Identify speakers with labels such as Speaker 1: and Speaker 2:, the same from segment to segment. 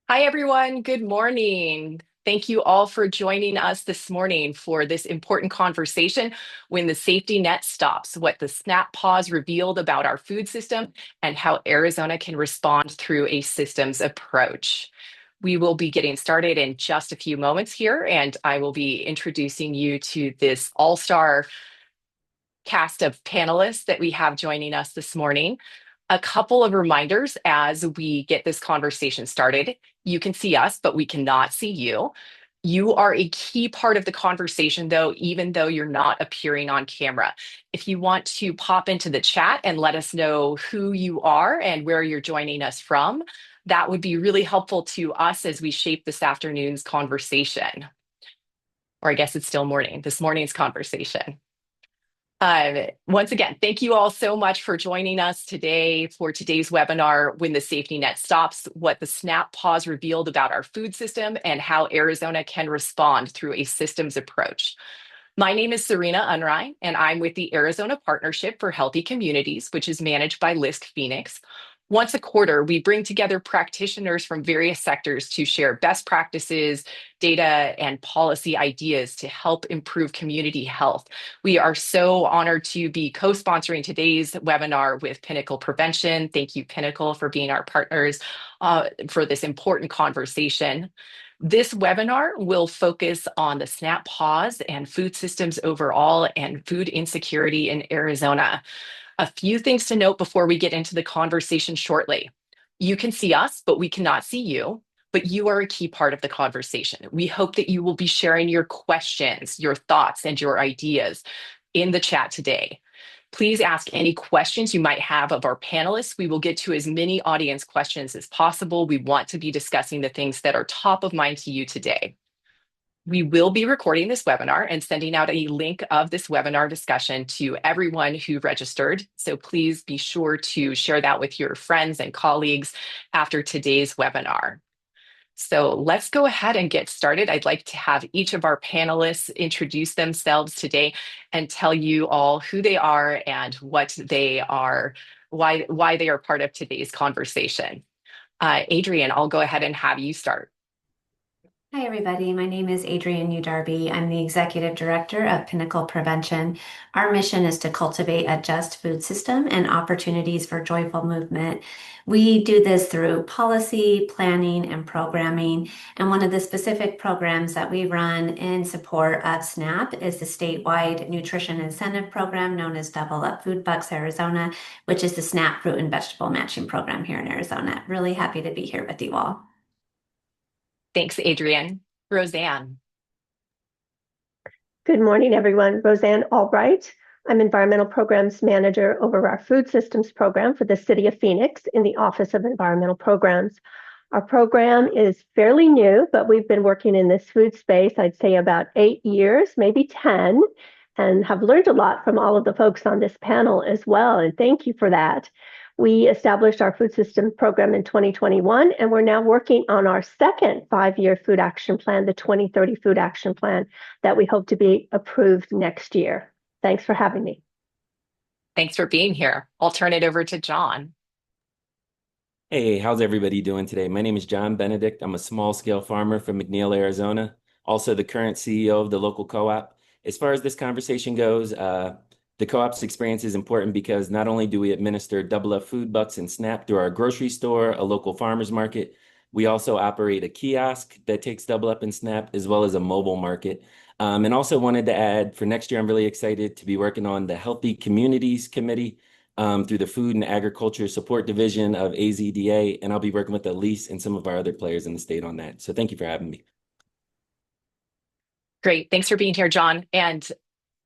Speaker 1: Hi, everyone. Good morning. Thank you all for joining us this morning for this important conversation when the safety net stops, what the snap pause revealed about our food system, and how Arizona can respond through a systems approach. We will be getting started in just a few moments here, and I will be introducing you to this all-star cast of panelists that we have joining us this morning. A couple of reminders as we get this conversation started. You can see us, but we cannot see you. You are a key part of the conversation, though, even though you're not appearing on camera. If you want to pop into the chat and let us know who you are and where you're joining us from, that would be really helpful to us as we shape this afternoon's conversation. Or I guess it's still morning, this morning's conversation. Once again, thank you all so much for joining us today for today's webinar, When the Safety Net Stops, what the SNAP pause revealed about our food system and how Arizona can respond through a systems approach. My name is Serena Unrein, and I'm with the Arizona Partnership for Healthy Communities, which is managed by LISC Phoenix. Once a quarter, we bring together practitioners from various sectors to share best practices, data, and policy ideas to help improve community health. We are so honored to be co-sponsoring today's webinar with Pinnacle Prevention. Thank you, Pinnacle, for being our partners for this important conversation. This webinar will focus on the SNAP pause and food systems overall and food insecurity in Arizona. A few things to note before we get into the conversation shortly. You can see us, but we cannot see you. But you are a key part of the conversation. We hope that you will be sharing your questions, your thoughts, and your ideas in the chat today. Please ask any questions you might have of our panelists. We will get to as many audience questions as possible. We want to be discussing the things that are top of mind to you today. We will be recording this webinar and sending out a link of this webinar discussion to everyone who registered. So please be sure to share that with your friends and colleagues after today's webinar. So let's go ahead and get started. I'd like to have each of our panelists introduce themselves today and tell you all who they are and what they are, why they are part of today's conversation. Adrienne, I'll go ahead and have you start.
Speaker 2: Hi, everybody. My name is Adrienne Udarbe. I'm the Executive Director of Pinnacle Prevention. Our mission is to cultivate a just food system and opportunities for joyful movement. We do this through policy, planning, and programming. And one of the specific programs that we run in support of SNAP is the statewide nutrition incentive program known as Double Up Food Bucks Arizona, which is the SNAP fruit and vegetable matching program here in Arizona. Really happy to be here with you all.
Speaker 1: Thanks, Adrienne. Rosanne.
Speaker 3: Good morning, everyone. Rosanne Albright. I'm Environmental Programs Manager over our Food Systems Program for the City of Phoenix in the Office of Environmental Programs. Our program is fairly new, but we've been working in this food space, I'd say about 8 years, maybe 10, and have learned a lot from all of the folks on this panel as well, and thank you for that. We established our food system program in 2021, and we're now working on our second 5-year food action plan, the 2030 food action plan, that we hope to be approved next year. Thanks for having me.
Speaker 1: Thanks for being here. I'll turn it over to John.
Speaker 4: Hey, how's everybody doing today? My name is John Benedict. I'm a small-scale farmer from McNeil, Arizona, also the current CEO of the local co-op. As far as this conversation goes, the co-op's experience is important because not only do we administer Double Up Food Bucks and SNAP through our grocery store, a local farmer's market, we also operate a kiosk that takes Double Up and SNAP, as well as a mobile market. And also wanted to add, for next year, I'm really excited to be working on the Healthy Communities Committee through the Food and Agriculture Support Division of AZDA, and I'll be working with Elyse and some of our other players in the state on that. So thank you for having me.
Speaker 1: Great. Thanks for being here, John. And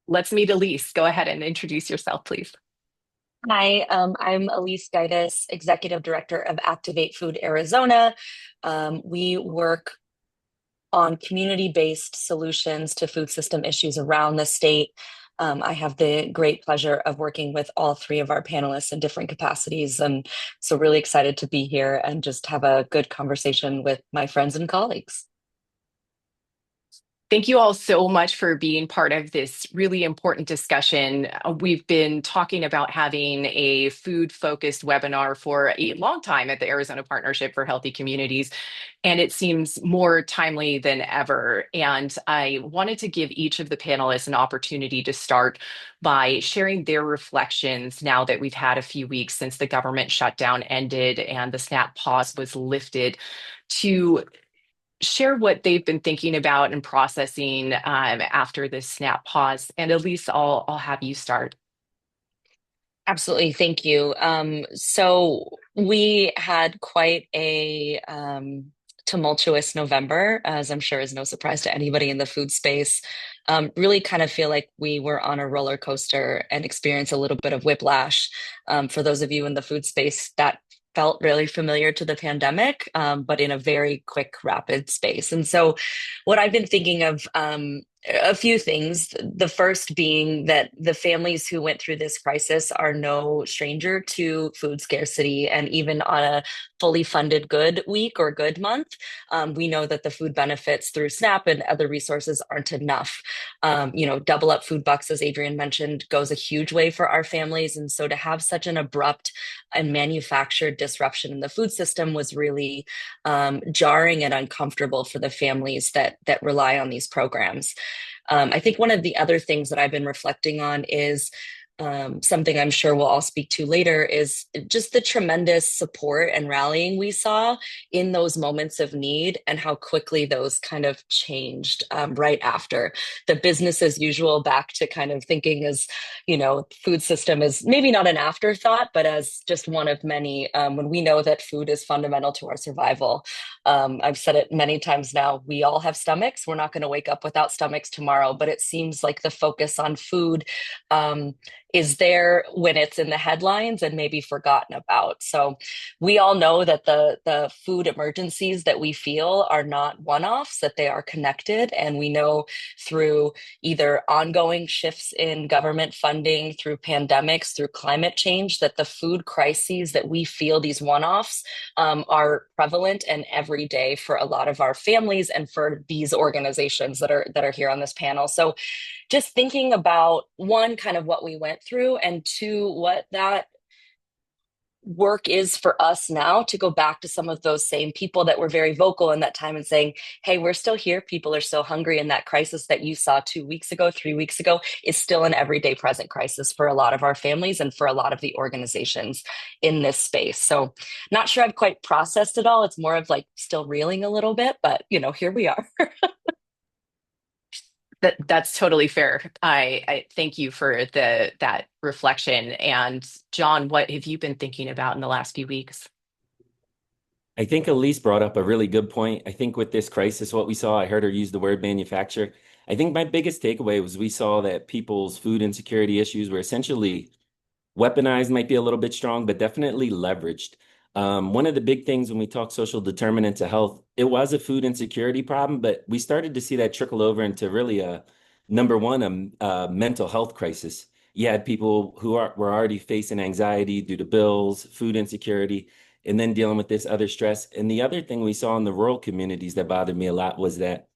Speaker 1: let's meet Elyse. Go ahead and introduce yourself, please.
Speaker 5: Hi, I'm Elyse Guidas, Executive Director of Activate Food Arizona. We work on community-based solutions to food system issues around the state. I have the great pleasure of working with all three of our panelists in different capacities. And so really excited to be here and just have a good conversation with my friends and colleagues.
Speaker 1: Thank you all so much for being part of this really important discussion. We've been talking about having a food-focused webinar for a long time at the Arizona Partnership for Healthy Communities, and it seems more timely than ever. And I wanted to give each of the panelists an opportunity to start by sharing their reflections now that we've had a few weeks since the government shutdown ended and the SNAP pause was lifted, to share what they've been thinking about and processing after this SNAP pause. And Elyse, I'll have you start.
Speaker 5: Absolutely, thank you. So we had quite a tumultuous November, as I'm sure is no surprise to anybody in the food space. Really kind of feel like we were on a roller coaster and experienced a little bit of whiplash. For those of you in the food space, that felt really familiar to the pandemic, but in a very quick, rapid space. And so, what I've been thinking of, a few things. The first being that the families who went through this crisis are no stranger to food scarcity. And even on a fully funded good week or good month, we know that the food benefits through SNAP and other resources aren't enough. Double up food bucks, as Adrienne mentioned, goes a huge way for our families. And so to have such an abrupt and manufactured disruption in the food system was really jarring and uncomfortable for the families that rely on these programs. I think one of the other things that I've been reflecting on is something I'm sure we'll all speak to later, is just the tremendous support and rallying we saw in those moments of need and how quickly those kind of changed right after. The business as usual back to kind of thinking as, food system is maybe not an afterthought, but as just one of many, when we know that food is fundamental to our survival. I've said it many times now, we all have stomachs. We're not going to wake up without stomachs tomorrow, but it seems like the focus on food is there when it's in the headlines and maybe forgotten about. So we all know that the food emergencies that we feel are not one-offs, that they are connected. And we know through either ongoing shifts in government funding, through pandemics, through climate change, that the food crises that we feel, these one-offs, are prevalent and every day for a lot of our families and for these organizations that are here on this panel. So just thinking about, one, kind of what we went through, and two, what that work is for us now to go back to some of those same people that were very vocal in that time and saying, hey, we're still here. People are still hungry. And that crisis that you saw 2 weeks ago, 3 weeks ago, is still an everyday present crisis for a lot of our families and for a lot of the organizations in this space. So not sure I've quite processed it all. It's more of like still reeling a little bit, but here we are.
Speaker 1: That's totally fair. I thank you for that reflection. And John, what have you been thinking about in the last few weeks?
Speaker 4: I think Elyse brought up a really good point. I think with this crisis, what we saw, I heard her use the word manufacture. I think my biggest takeaway was we saw that people's food insecurity issues were essentially weaponized, might be a little bit strong, but definitely leveraged. One of the big things when we talk social determinants of health, it was a food insecurity problem, but we started to see that trickle over into really number one, a mental health crisis. You had people who were already facing anxiety due to bills, food insecurity, and then dealing with this other stress. And the other thing we saw in the rural communities that bothered me a lot was that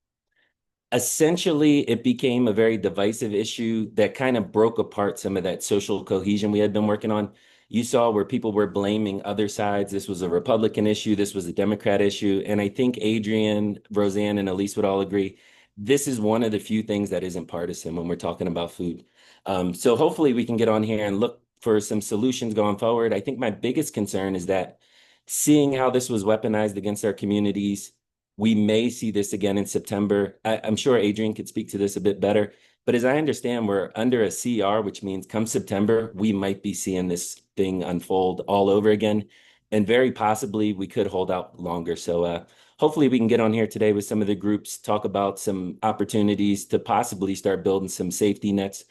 Speaker 4: essentially it became a very divisive issue that kind of broke apart some of that social cohesion we had been working on. You saw where people were blaming other sides. This was a Republican issue. This was a Democrat issue. And I think Adrienne, Rosanne, and Elyse would all agree, this is one of the few things that isn't partisan when we're talking about food. So hopefully we can get on here and look for some solutions going forward. I think my biggest concern is that seeing how this was weaponized against our communities, we may see this again in September. I'm sure Adrienne could speak to this a bit better. But as I understand, we're under a CR, which means come September, we might be seeing this thing unfold all over again. And very possibly we could hold out longer. So hopefully we can get on here today with some of the groups, talk about some opportunities to possibly start building some safety nets.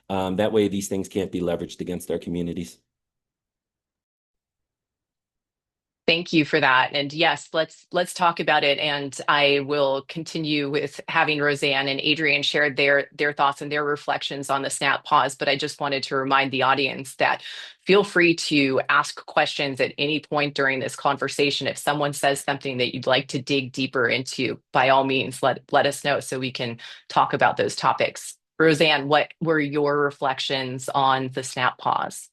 Speaker 4: That way these things can't be leveraged against our communities.
Speaker 1: Thank you for that. And yes, let's talk about it. And I will continue with having Rosanne and Adrienne share their thoughts and their reflections on the SNAP pause. But I just wanted to remind the audience that feel free to ask questions at any point during this conversation. If someone says something that you'd like to dig deeper into, by all means, let us know so we can talk about those topics. Rosanne, what were your reflections on the SNAP pause?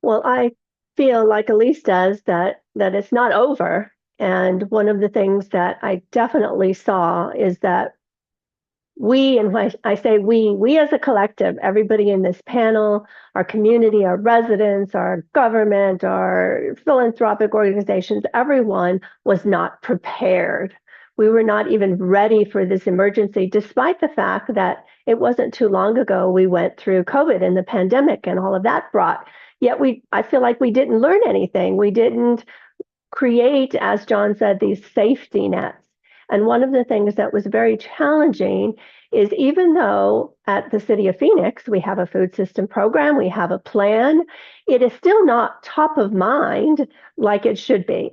Speaker 3: Well, I feel like Elyse does that it's not over. And one of the things that I definitely saw is that and when I say we as a collective, everybody in this panel, our community, our residents, our government, our philanthropic organizations, everyone was not prepared. We were not even ready for this emergency, despite the fact that it wasn't too long ago we went through COVID and the pandemic and all of that brought. Yet I feel like we didn't learn anything. We didn't create, as John said, these safety nets. And one of the things that was very challenging is even though at the City of Phoenix, we have a food system program, we have a plan, it is still not top of mind like it should be.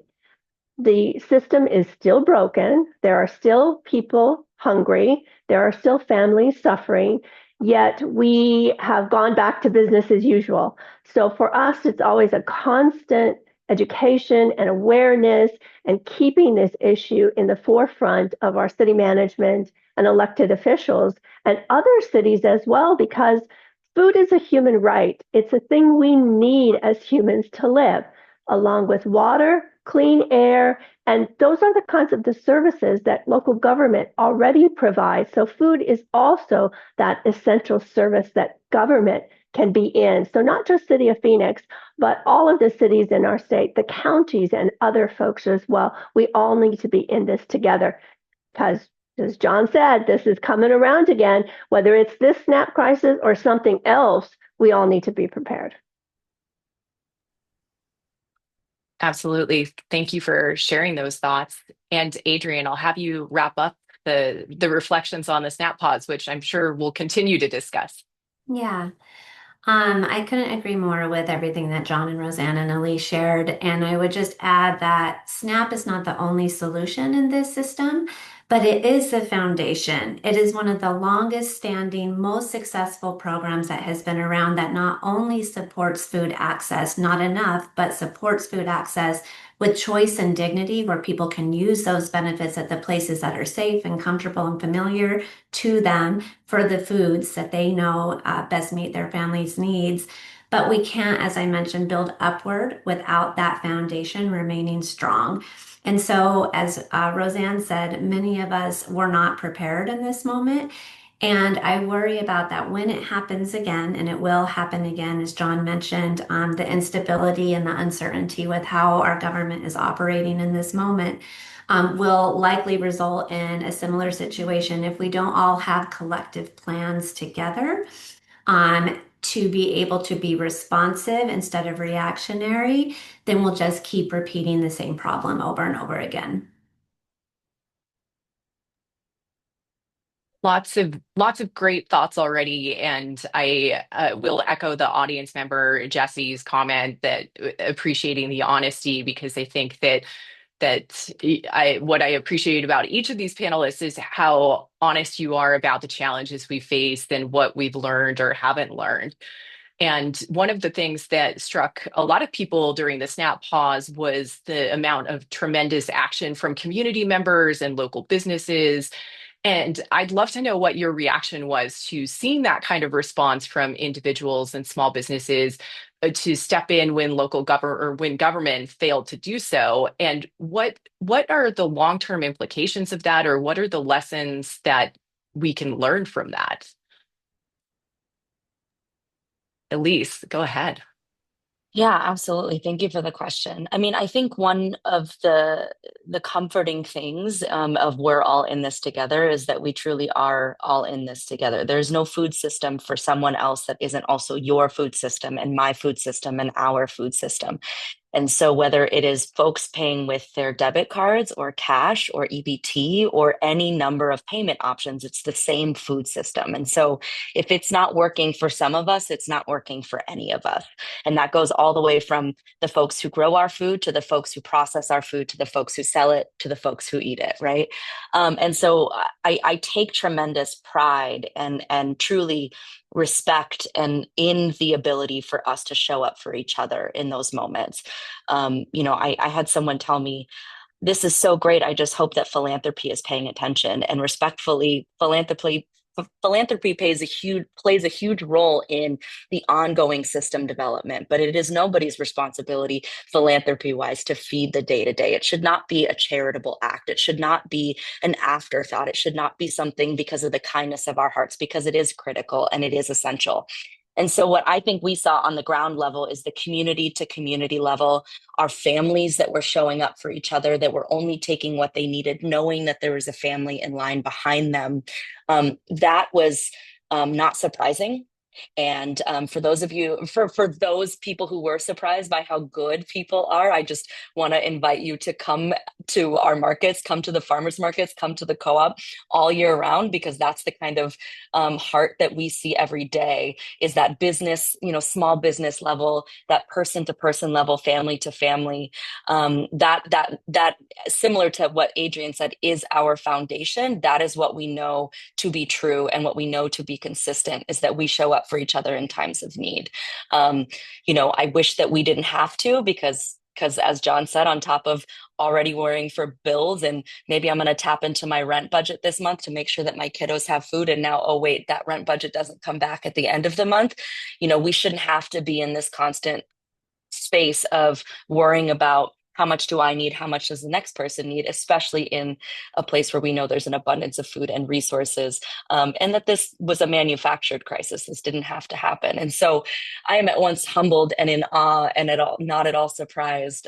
Speaker 3: The system is still broken. There are still people hungry. There are still families suffering. Yet we have gone back to business as usual. So for us, it's always a constant education and awareness and keeping this issue in the forefront of our city management and elected officials and other cities as well, because food is a human right. It's a thing we need as humans to live, along with water, clean air, and those are the kinds of the services that local government already provides. So food is also that essential service that government can be in. So not just City of Phoenix, but all of the cities in our state, the counties and other folks as well. We all need to be in this together because, as John said, this is coming around again. Whether it's this SNAP crisis or something else, we all need to be prepared.
Speaker 1: Absolutely. Thank you for sharing those thoughts. And Adrienne, I'll have you wrap up the reflections on the SNAP pause, which I'm sure we'll continue to discuss.
Speaker 2: Yeah. I couldn't agree more with everything that John and Rosanne and Elyse shared. And I would just add that SNAP is not the only solution in this system, but it is the foundation. It is one of the longest standing, most successful programs that has been around that not only supports food access, not enough, but supports food access with choice and dignity, where people can use those benefits at the places that are safe and comfortable and familiar to them for the foods that they know best meet their family's needs. But we can't, as I mentioned, build upward without that foundation remaining strong. And so, as Rosanne said, many of us were not prepared in this moment. And I worry about that when it happens again, and it will happen again, as John mentioned, the instability and the uncertainty with how our government is operating in this moment will likely result in a similar situation if we don't all have collective plans together to be able to be responsive instead of reactionary. Then we'll just keep repeating the same problem over and over again.
Speaker 1: Lots of great thoughts already, and I will echo the audience member Jesse's comment that appreciating the honesty, because I think that what I appreciate about each of these panelists is how honest you are about the challenges we face and what we've learned or haven't learned. And one of the things that struck a lot of people during the SNAP pause was the amount of tremendous action from community members and local businesses. And I'd love to know what your reaction was to seeing that kind of response from individuals and small businesses to step in when local government or when government failed to do so. And what are the long-term implications of that, or what are the lessons that we can learn from that? Elyse, go ahead.
Speaker 5: Yeah, absolutely. Thank you for the question. I mean, I think one of the comforting things of we're all in this together is that we truly are all in this together. There's no food system for someone else that isn't also your food system and my food system and our food system. And so whether it is folks paying with their debit cards or cash or EBT or any number of payment options, it's the same food system. And so if it's not working for some of us, it's not working for any of us. And that goes all the way from the folks who grow our food to the folks who process our food to the folks who sell it to the folks who eat it, right? And so I take tremendous pride and truly respect and in the ability for us to show up for each other in those moments. I had someone tell me, this is so great. I just hope that philanthropy is paying attention. And respectfully, philanthropy plays a huge role in the ongoing system development, but it is nobody's responsibility, philanthropy wise, to feed the day to day. It should not be a charitable act. It should not be an afterthought. It should not be something because of the kindness of our hearts, because it is critical and it is essential. And so, what I think we saw on the ground level is the community to community level, our families that were showing up for each other, that were only taking what they needed, knowing that there was a family in line behind them. That was not surprising. And for those people who were surprised by how good people are, I just want to invite you to come to our markets, come to the farmers markets, come to the co-op all year round, because that's the kind of heart that we see every day, is that business, small business level, that person to person level, family to family, that similar to what Adrienne said is our foundation. That is what we know to be true, and what we know to be consistent is that we show up for each other in times of need. I wish that we didn't have to, because as John said, on top of already worrying for bills, and maybe I'm going to tap into my rent budget this month to make sure that my kiddos have food, and now, oh wait, that rent budget doesn't come back at the end of the month. We shouldn't have to be in this constant space of worrying about how much do I need? How much does the next person need? Especially in a place where we know there's an abundance of food and resources, and that this was a manufactured crisis. This didn't have to happen. And so I am at once humbled and in awe and not at all surprised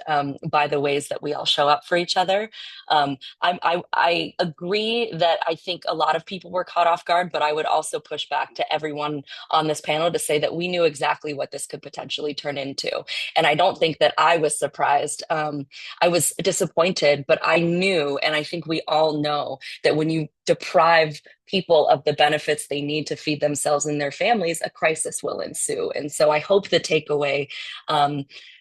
Speaker 5: by the ways that we all show up for each other. I agree that I think a lot of people were caught off guard, but I would also push back to everyone on this panel to say that we knew exactly what this could potentially turn into. And I don't think that I was surprised. I was disappointed, but I knew, and I think we all know, that when you deprive people of the benefits they need to feed themselves and their families, a crisis will ensue. And so I hope the takeaway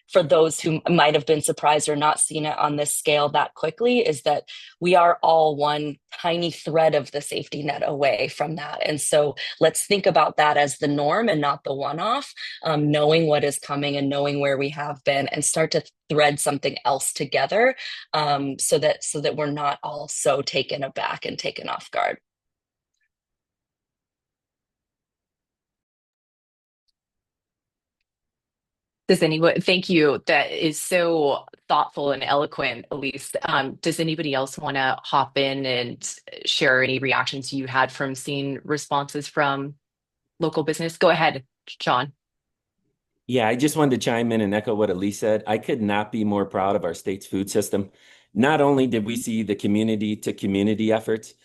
Speaker 5: for those who might have been surprised or not seen it on this scale that quickly is that we are all one tiny thread of the safety net away from that. And so let's think about that as the norm and not the one-off, knowing what is coming and knowing where we have been, and start to thread something else together, so that we're not all so taken aback and taken off guard.
Speaker 1: Thank you. That is so thoughtful and eloquent, Elyse. Does anybody else want to hop in and share any reactions you had from seeing responses from local business? Go ahead, John.
Speaker 4: Yeah, I just wanted to chime in and echo what Elyse said. I could not be more proud of our state's food system. Not only did we see the community to community efforts,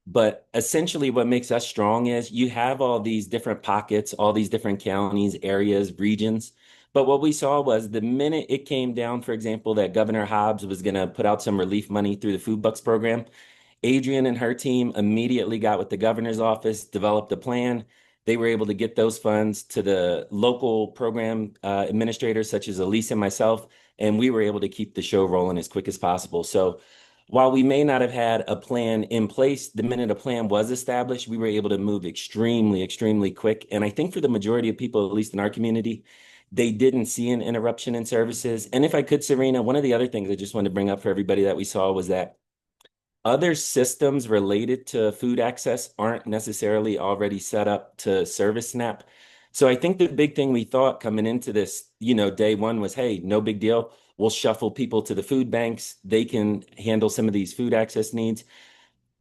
Speaker 4: but essentially what makes us strong is you have all these different pockets, all these different counties, areas, regions. But what we saw was the minute it came down, for example, that Governor Hobbs was going to put out some relief money through the Food Bucks program, Adrienne and her team immediately got with the governor's office, developed a plan. They were able to get those funds to the local program administrators, such as Elyse and myself, and we were able to keep the show rolling as quick as possible. So while we may not have had a plan in place, the minute a plan was established, we were able to move extremely, extremely quick. And I think for the majority of people, at least in our community, they didn't see an interruption in services. And if I could, Serena, one of the other things I just wanted to bring up for everybody that we saw was that other systems related to food access aren't necessarily already set up to service SNAP. So I think the big thing we thought coming into this, day one was, hey, no big deal. We'll shuffle people to the food banks. They can handle some of these food access needs.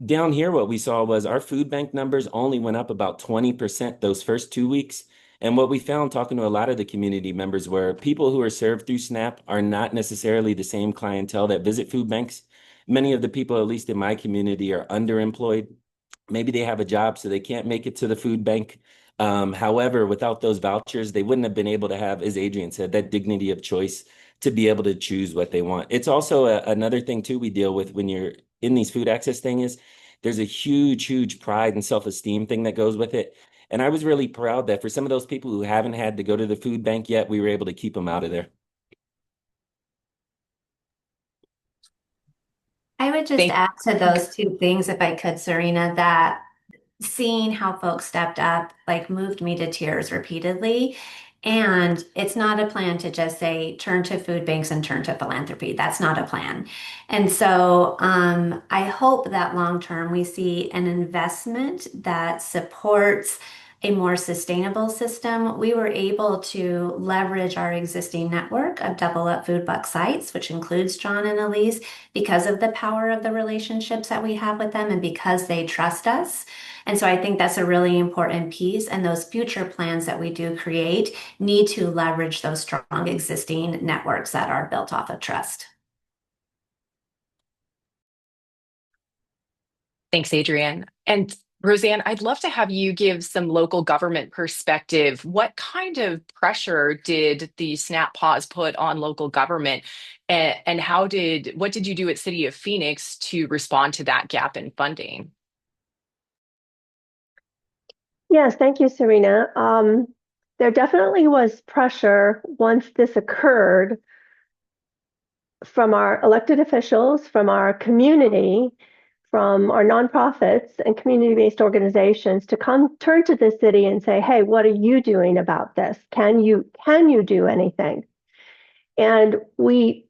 Speaker 4: Down here, what we saw was our food bank numbers only went up about 20% those first 2 weeks. And what we found talking to a lot of the community members were people who are served through SNAP are not necessarily the same clientele that visit food banks. Many of the people, at least in my community, are underemployed. Maybe they have a job, so they can't make it to the food bank. However, without those vouchers, they wouldn't have been able to have, as Adrienne said, that dignity of choice to be able to choose what they want. It's also another thing too we deal with when you're in these food access thing is there's a huge pride and self-esteem thing that goes with it. And I was really proud that for some of those people who haven't had to go to the food bank yet, we were able to keep them out of there.
Speaker 2: I would just add to those two things, if I could, Serena, that seeing how folks stepped up, like, moved me to tears repeatedly. And it's not a plan to just say, turn to food banks and turn to philanthropy. That's not a plan. And so I hope that long term we see an investment that supports a more sustainable system. We were able to leverage our existing network of Double Up Food Buck sites, which includes John and Elyse, because of the power of the relationships that we have with them and because they trust us. And so I think that's a really important piece. And those future plans that we do create need to leverage those strong existing networks that are built off of trust.
Speaker 1: Thanks, Adrienne. And Rosanne, I'd love to have you give some local government perspective. What kind of pressure did the SNAP pause put on local government? And what did you do at City of Phoenix to respond to that gap in funding?
Speaker 3: Yes, thank you, Serena. There definitely was pressure once this occurred from our elected officials, from our community, from our nonprofits and community-based organizations to turn to the city and say, hey, what are you doing about this? Can you do anything? And we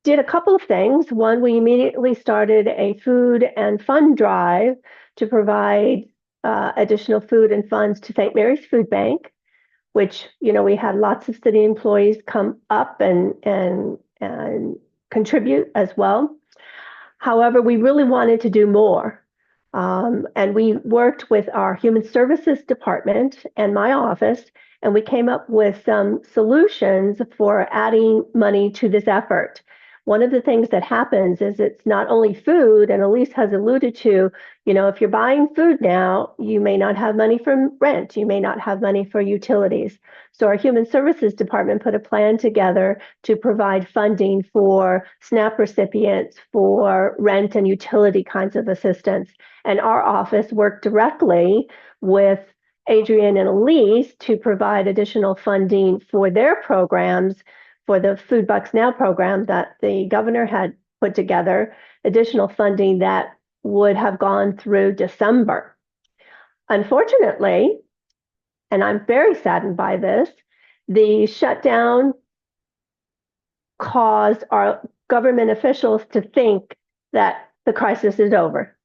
Speaker 3: did a couple of things. One, we immediately started a food and fund drive to provide additional food and funds to St. Mary's Food Bank, which, we had lots of city employees come up and contribute as well. However, we really wanted to do more. And we worked with our Human Services Department and my office, and we came up with some solutions for adding money to this effort. One of the things that happens is it's not only food, and Elyse has alluded to, if you're buying food now, you may not have money for rent, you may not have money for utilities. So our Human Services Department put a plan together to provide funding for SNAP recipients for rent and utility kinds of assistance. And our office worked directly with Adrienne and Elyse to provide additional funding for their programs, for the Food Bucks Now program that the governor had put together, additional funding that would have gone through December. Unfortunately, and I'm very saddened by this, the shutdown caused our government officials to think that the crisis is over.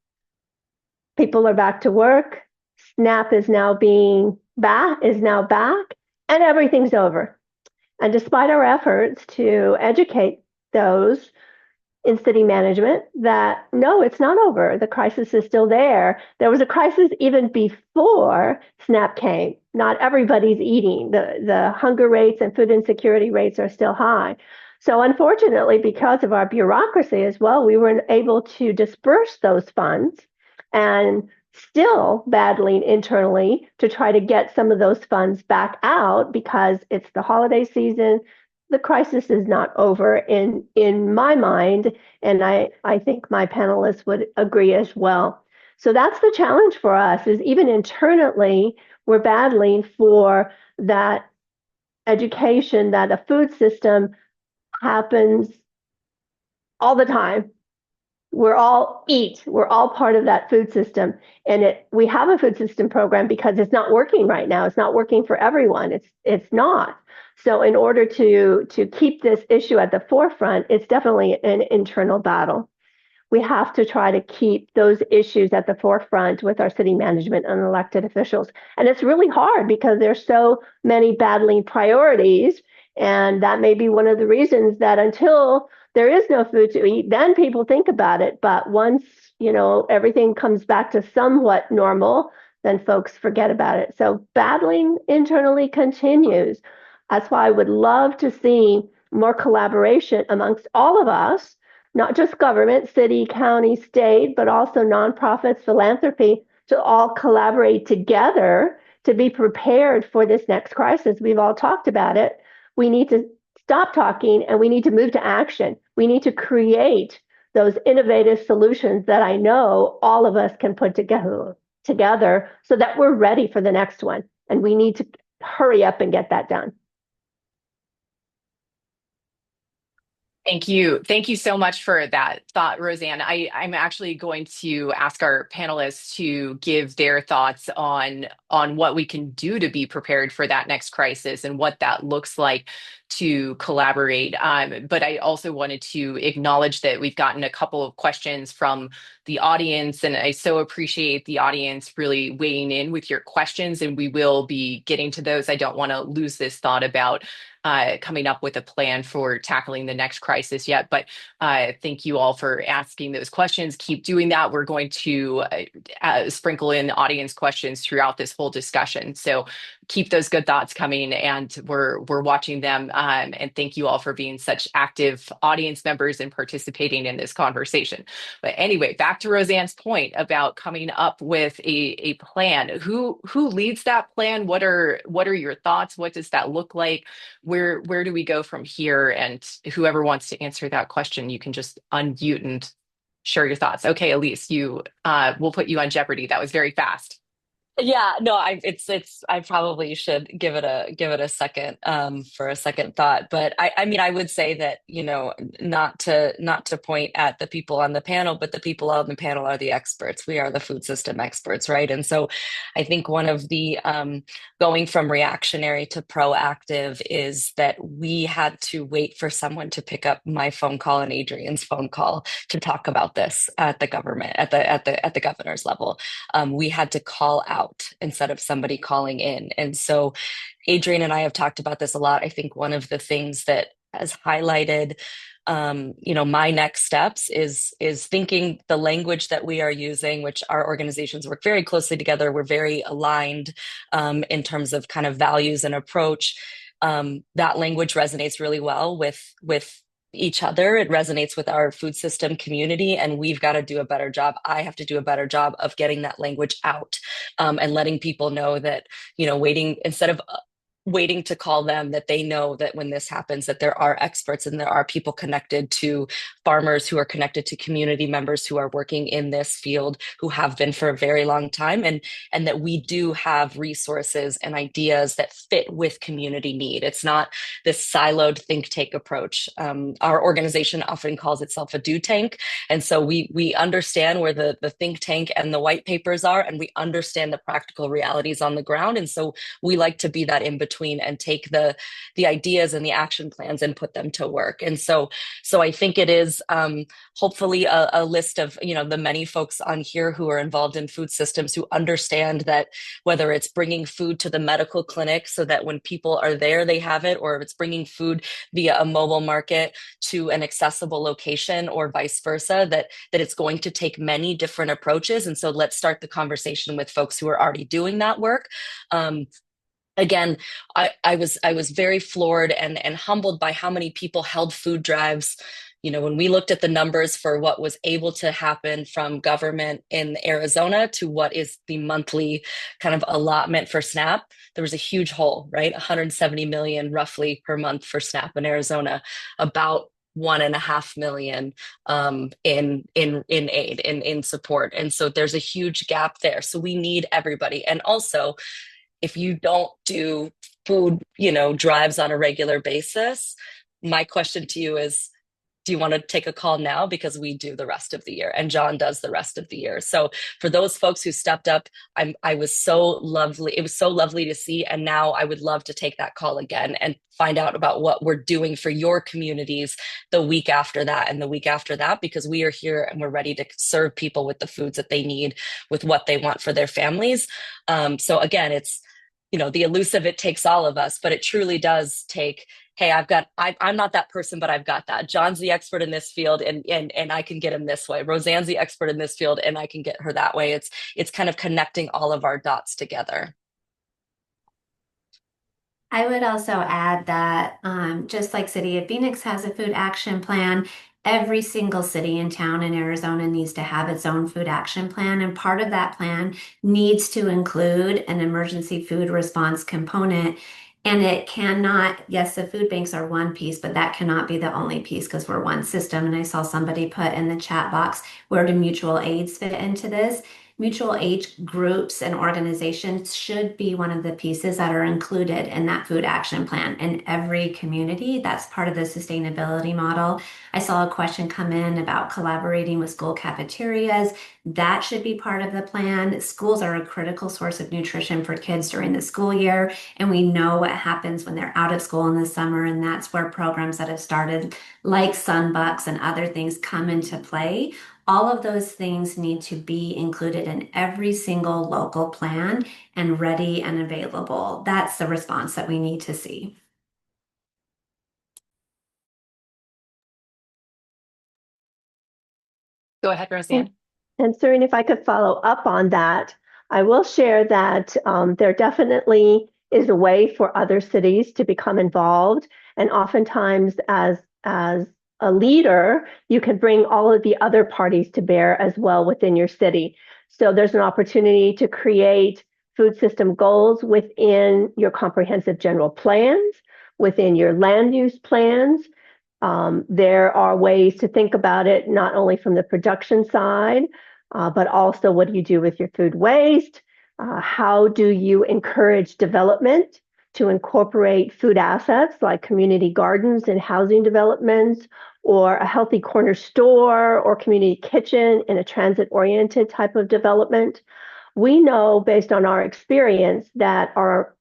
Speaker 3: People are back to work. SNAP is now back, and everything's over. And despite our efforts to educate those in city management that, no, it's not over. The crisis is still there. There was a crisis even before SNAP came. Not everybody's eating. The hunger rates and food insecurity rates are still high. So unfortunately, because of our bureaucracy as well, we weren't able to disperse those funds, and still battling internally to try to get some of those funds back out because it's the holiday season. The crisis is not over in my mind, and I think my panelists would agree as well. So that's the challenge for us, is even internally, we're battling for that education that a food system happens all the time. We're all part of that food system. And we have a food system program because it's not working right now. It's not working for everyone. It's not. So in order to keep this issue at the forefront, it's definitely an internal battle. We have to try to keep those issues at the forefront with our city management and elected officials. And it's really hard because there's so many battling priorities. And that may be one of the reasons that until there is no food to eat, then people think about it. But once, everything comes back to somewhat normal, then folks forget about it. So battling internally continues. That's why I would love to see more collaboration amongst all of us, not just government, city, county, state, but also nonprofits, philanthropy, to all collaborate together to be prepared for this next crisis. We've all talked about it. We need to stop talking and we need to move to action. We need to create those innovative solutions that I know all of us can put together so that we're ready for the next one. And we need to hurry up and get that done.
Speaker 1: Thank you. Thank you so much for that thought, Rosanne. I'm actually going to ask our panelists to give their thoughts on what we can do to be prepared for that next crisis and what that looks like to collaborate. But I also wanted to acknowledge that we've gotten a couple of questions from the audience, and I so appreciate the audience really weighing in with your questions, and we will be getting to those. I don't want to lose this thought about coming up with a plan for tackling the next crisis yet. But thank you all for asking those questions. Keep doing that. We're going to sprinkle in audience questions throughout this whole discussion. So keep those good thoughts coming, and we're watching them. And thank you all for being such active audience members and participating in this conversation. But anyway, back to Rosanne's point about coming up with a plan. Who leads that plan? What are your thoughts? What does that look like? Where do we go from here? And whoever wants to answer that question, you can just unmute and share your thoughts. Okay, Elyse, we'll put you on Jeopardy. That was very fast.
Speaker 5: Yeah, no, I probably should give it a second for a second thought. But I mean I would say that, not to point at the people on the panel, but the people on the panel are the experts. We are the food system experts, right? And so I think one of the going from reactionary to proactive is that we had to wait for someone to pick up my phone call and Adrienne's phone call to talk about this at the government, at the governor's level. We had to call out instead of somebody calling in. And so Adrienne and I have talked about this a lot. I think one of the things that has highlighted my next steps is thinking the language that we are using, which our organizations work very closely together. We're very aligned in terms of kind of values and approach. That language resonates really well with each other. It resonates with our food system community, and we've got to do a better job. I have to do a better job of getting that language out and letting people know that, waiting instead of waiting to call them, that they know that when this happens, that there are experts and there are people connected to farmers who are connected to community members who are working in this field, who have been for a very long time, and that we do have resources and ideas that fit with community need. It's not this siloed think tank approach. Our organization often calls itself a do tank. And so we understand where the think tank and the white papers are, and we understand the practical realities on the ground. And so we like to be that in between and take the ideas and the action plans and put them to work. And so I think it is hopefully a list of the many folks on here who are involved in food systems who understand that whether it's bringing food to the medical clinic so that when people are there they have it, or if it's bringing food via a mobile market to an accessible location, or vice versa, that it's going to take many different approaches. And so let's start the conversation with folks who are already doing that work. Again, I was very floored and humbled by how many people held food drives. When we looked at the numbers for what was able to happen from government in Arizona to what is the monthly kind of allotment for SNAP, there was a huge hole, right? 170 million roughly per month for SNAP in Arizona, about 1.5 million in aid, in support. And so there's a huge gap there. So we need everybody. And also, if you don't do food, drives on a regular basis, my question to you is, do you want to take a call now? Because we do the rest of the year, and John does the rest of the year. So for those folks who stepped up, I was so lovely. It was so lovely to see. And now I would love to take that call again and find out about what we're doing for your communities the week after that and the week after that, because we are here and we're ready to serve people with the foods that they need, with what they want for their families. So again, it's, the elusive, it takes all of us, but it truly does take, hey, I'm not that person, but I've got that. John's the expert in this field and I can get him this way. Roseanne's the expert in this field and I can get her that way. It's kind of connecting all of our dots together.
Speaker 2: I would also add that just like City of Phoenix has a food action plan, every single city and town in Arizona needs to have its own food action plan. And part of that plan needs to include an emergency food response component. And it cannot, yes, the food banks are one piece, but that cannot be the only piece because we're one system. And I saw somebody put in the chat box, where do mutual aids fit into this? Mutual aid groups and organizations should be one of the pieces that are included in that food action plan in every community. That's part of the sustainability model. I saw a question come in about collaborating with school cafeterias. That should be part of the plan. Schools are a critical source of nutrition for kids during the school year, and we know what happens when they're out of school in the summer, and that's where programs that have started like Sunbucks and other things come into play. All of those things need to be included in every single local plan and ready and available. That's the response that we need to see.
Speaker 1: Go ahead, Rosanne.
Speaker 3: And Serene, if I could follow up on that, I will share that there definitely is a way for other cities to become involved. And oftentimes, as a leader, you can bring all of the other parties to bear as well within your city. So there's an opportunity to create food system goals within your comprehensive general plans, within your land use plans. There are ways to think about it, not only from the production side, but also what do you do with your food waste? How do you encourage development to incorporate food assets like community gardens and housing developments, or a healthy corner store or community kitchen in a transit-oriented type of development? We know based on our experience that our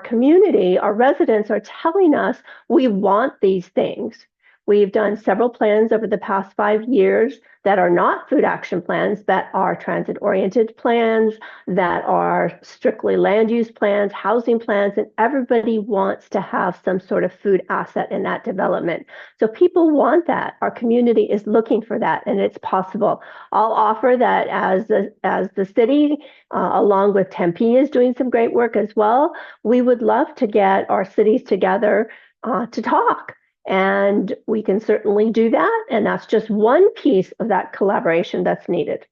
Speaker 3: community, our residents are telling us we want these things. We've done several plans over the past 5 years that are not food action plans, that are transit-oriented plans, that are strictly land use plans, housing plans, and everybody wants to have some sort of food asset in that development. So people want that. Our community is looking for that, and it's possible. I'll offer that as the city, along with Tempe, is doing some great work as well. We would love to get our cities together to talk. And we can certainly do that. And that's just one piece of that collaboration that's needed.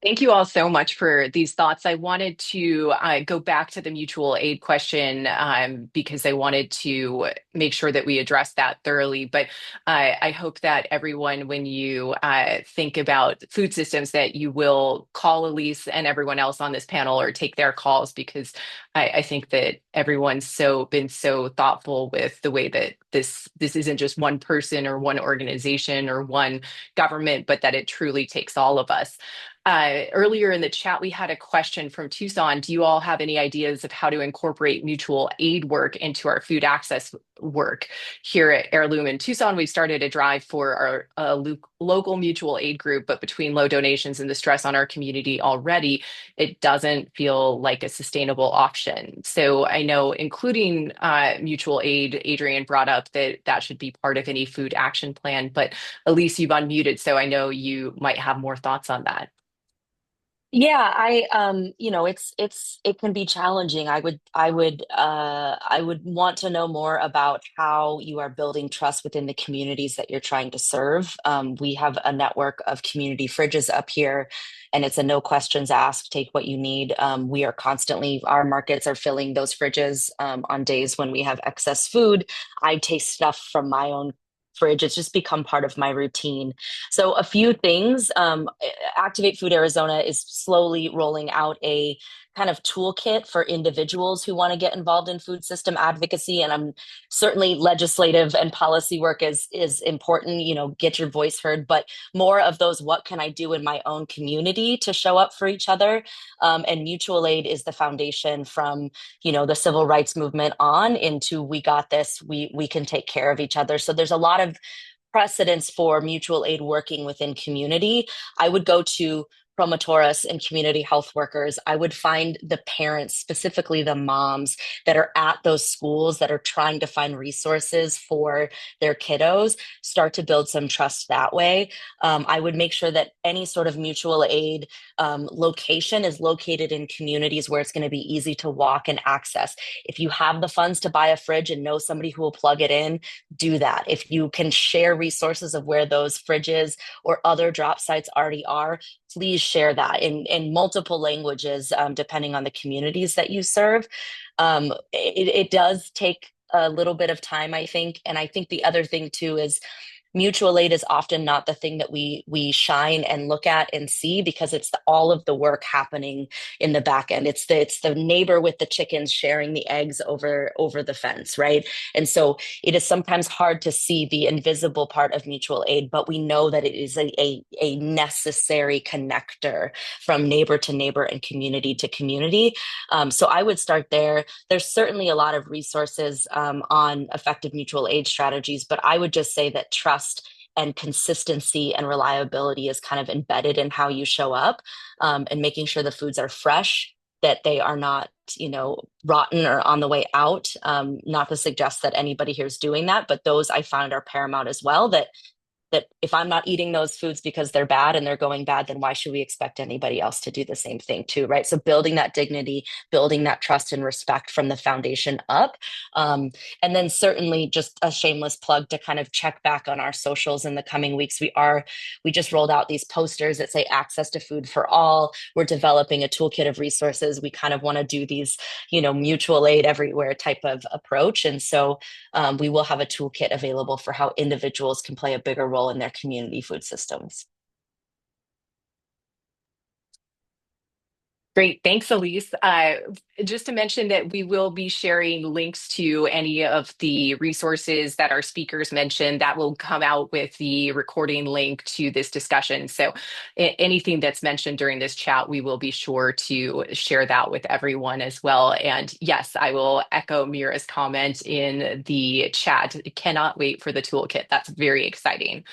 Speaker 1: Thank you all so much for these thoughts. I wanted to go back to the mutual aid question because I wanted to make sure that we address that thoroughly. But I hope that everyone, when you think about food systems, that you will call Elyse and everyone else on this panel or take their calls, because I think that everyone's been so thoughtful with the way that this isn't just one person or one organization or one government, but that it truly takes all of us. Earlier in the chat, we had a question from Tucson. Do you all have any ideas of how to incorporate mutual aid work into our food access work? Here at Heirloom in Tucson, we started a drive for our local mutual aid group, but between low donations and the stress on our community already, it doesn't feel like a sustainable option. So I know including mutual aid, Adrienne brought up that should be part of any food action plan, but Elyse, you've unmuted, so I know you might have more thoughts on that.
Speaker 5: Yeah, it can be challenging. I would want to know more about how you are building trust within the communities that you're trying to serve. We have a network of community fridges up here, and it's a no questions asked, take what you need. We are constantly, our markets are filling those fridges on days when we have excess food. I taste stuff from my own fridge. It's just become part of my routine. So a few things. Activate Food Arizona is slowly rolling out a kind of toolkit for individuals who want to get involved in food system advocacy. And I'm certainly legislative and policy work is important, get your voice heard, but more of those, what can I do in my own community to show up for each other? And mutual aid is the foundation from, the civil rights movement on into we got this, we can take care of each other. So there's a lot of precedents for mutual aid working within community. I would go to promotoras and community health workers. I would find the parents, specifically the moms that are at those schools that are trying to find resources for their kiddos, start to build some trust that way. I would make sure that any sort of mutual aid location is located in communities where it's going to be easy to walk and access. If you have the funds to buy a fridge and know somebody who will plug it in, do that. If you can share resources of where those fridges or other drop sites already are, please share that in multiple languages, depending on the communities that you serve. It does take a little bit of time, I think. And I think the other thing too is mutual aid is often not the thing that we shine and look at and see, because it's all of the work happening in the back end. It's the neighbor with the chickens sharing the eggs over the fence, right? And so it is sometimes hard to see the invisible part of mutual aid, but we know that it is a necessary connector from neighbor to neighbor and community to community. So I would start there. There's certainly a lot of resources on effective mutual aid strategies, but I would just say that trust and consistency and reliability is kind of embedded in how you show up, and making sure the foods are fresh, that they are not, rotten or on the way out. Not to suggest that anybody here is doing that, but those I find are paramount as well. That if I'm not eating those foods because they're bad and they're going bad, then why should we expect anybody else to do the same thing too, right? So building that dignity, building that trust and respect from the foundation up. And then certainly just a shameless plug to kind of check back on our socials in the coming weeks. We just rolled out these posters that say access to food for all. We're developing a toolkit of resources. We kind of want to do these, mutual aid everywhere type of approach. And so we will have a toolkit available for how individuals can play a bigger role in their community food systems.
Speaker 1: Great. Thanks, Elyse. Just to mention that we will be sharing links to any of the resources that our speakers mentioned. That will come out with the recording link to this discussion. So anything that's mentioned during this chat, we will be sure to share that with everyone as well. And yes, I will echo Mira's comment in the chat. Cannot wait for the toolkit. That's very exciting.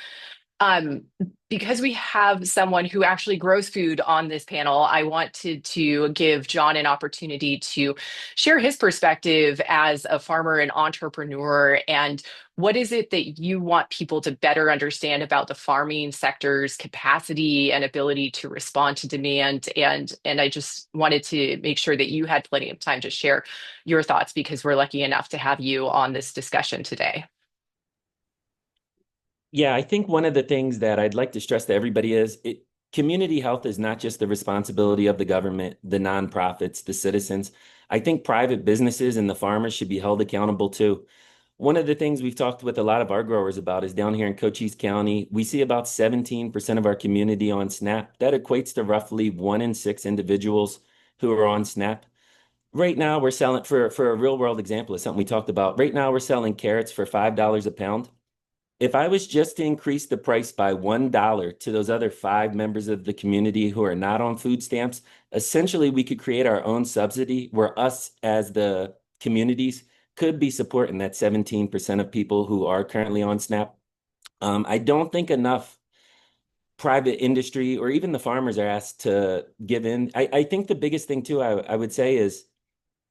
Speaker 1: Because we have someone who actually grows food on this panel, I wanted to give John an opportunity to share his perspective as a farmer and entrepreneur. And what is it that you want people to better understand about the farming sector's capacity and ability to respond to demand? And I just wanted to make sure that you had plenty of time to share your thoughts, because we're lucky enough to have you on this discussion today.
Speaker 4: Yeah, I think one of the things that I'd like to stress to everybody is community health is not just the responsibility of the government, the nonprofits, the citizens. I think private businesses and the farmers should be held accountable too. One of the things we've talked with a lot of our growers about is down here in Cochise County, we see about 17% of our community on SNAP. That equates to roughly 1 in 6 individuals who are on SNAP. Right now, we're selling, for a real world example, is something we talked about. Right now, we're selling carrots for $5 a pound. If I was just to increase the price by $1 to those other 5 members of the community who are not on food stamps, essentially we could create our own subsidy where us as the communities could be supporting that 17% of people who are currently on SNAP. I don't think enough private industry or even the farmers are asked to give in. I think the biggest thing too, I would say, is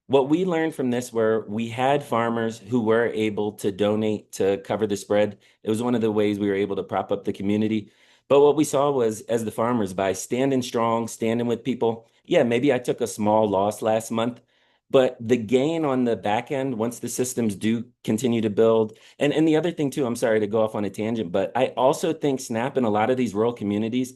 Speaker 4: what we learned from this, where we had farmers who were able to donate to cover the spread. It was one of the ways we were able to prop up the community. But what we saw was, as the farmers, by standing strong, standing with people, yeah, maybe I took a small loss last month, but the gain on the back end, once the systems do continue to build. And the other thing too, I'm sorry to go off on a tangent, but I also think SNAP in a lot of these rural communities,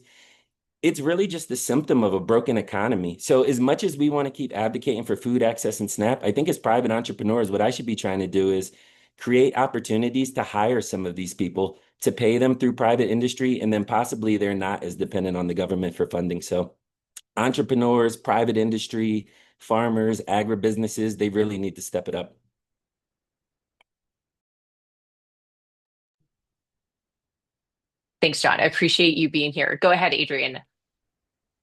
Speaker 4: it's really just a symptom of a broken economy. So as much as we want to keep advocating for food access and SNAP, I think as private entrepreneurs, what I should be trying to do is create opportunities to hire some of these people, to pay them through private industry, and then possibly they're not as dependent on the government for funding. So entrepreneurs, private industry, farmers, agribusinesses, they really need to step it up.
Speaker 1: Thanks, John. I appreciate you being here. Go ahead, Adrienne.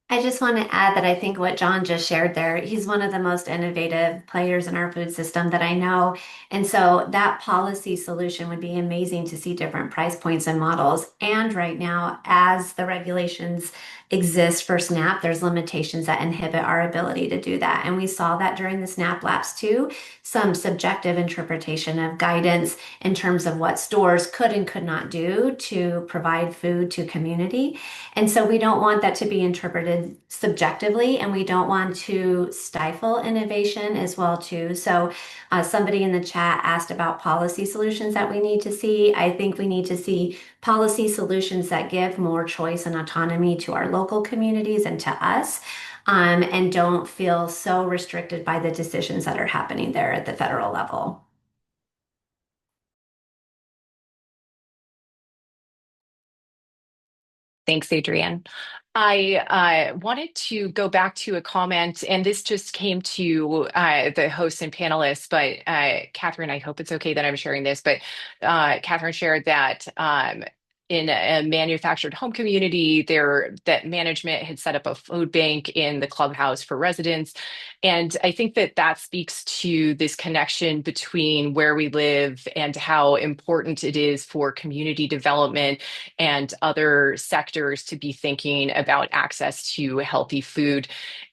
Speaker 2: I just want to add that I think what John just shared there, he's one of the most innovative players in our food system that I know. And so that policy solution would be amazing to see different price points and models. And right now, as the regulations exist for SNAP, there's limitations that inhibit our ability to do that. And we saw that during the SNAP lapse too, some subjective interpretation of guidance in terms of what stores could and could not do to provide food to community. And so we don't want that to be interpreted subjectively, and we don't want to stifle innovation as well too. So somebody in the chat asked about policy solutions that we need to see. I think we need to see policy solutions that give more choice and autonomy to our local communities and to us, and don't feel so restricted by the decisions that are happening there at the federal level.
Speaker 1: Thanks, Adrienne. I wanted to go back to a comment, and this just came to the hosts and panelists, but Catherine, I hope it's okay that I'm sharing this, but Catherine shared that in a manufactured home community, that management had set up a food bank in the clubhouse for residents. And I think that speaks to this connection between where we live and how important it is for community development and other sectors to be thinking about access to healthy food.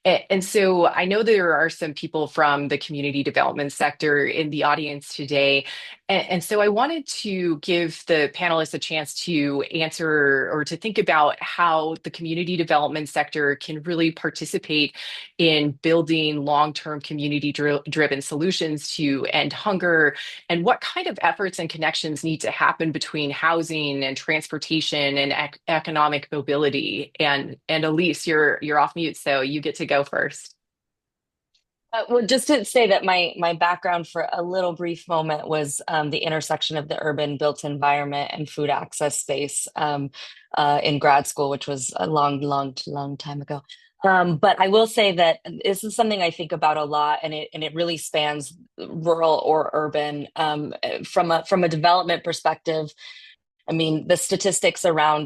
Speaker 1: And so I know there are some people from the community development sector in the audience today. And so I wanted to give the panelists a chance to answer or to think about how the community development sector can really participate in building long-term community-driven solutions to end hunger, and what kind of efforts and connections need to happen between housing and transportation and economic mobility. And Elyse, you're off mute, so you get to go first.
Speaker 5: Well, just to say that my background for a little brief moment was the intersection of the urban built environment and food access space in grad school, which was a long time ago. But I will say that this is something I think about a lot, and it really spans rural or urban. From a development perspective, I mean, the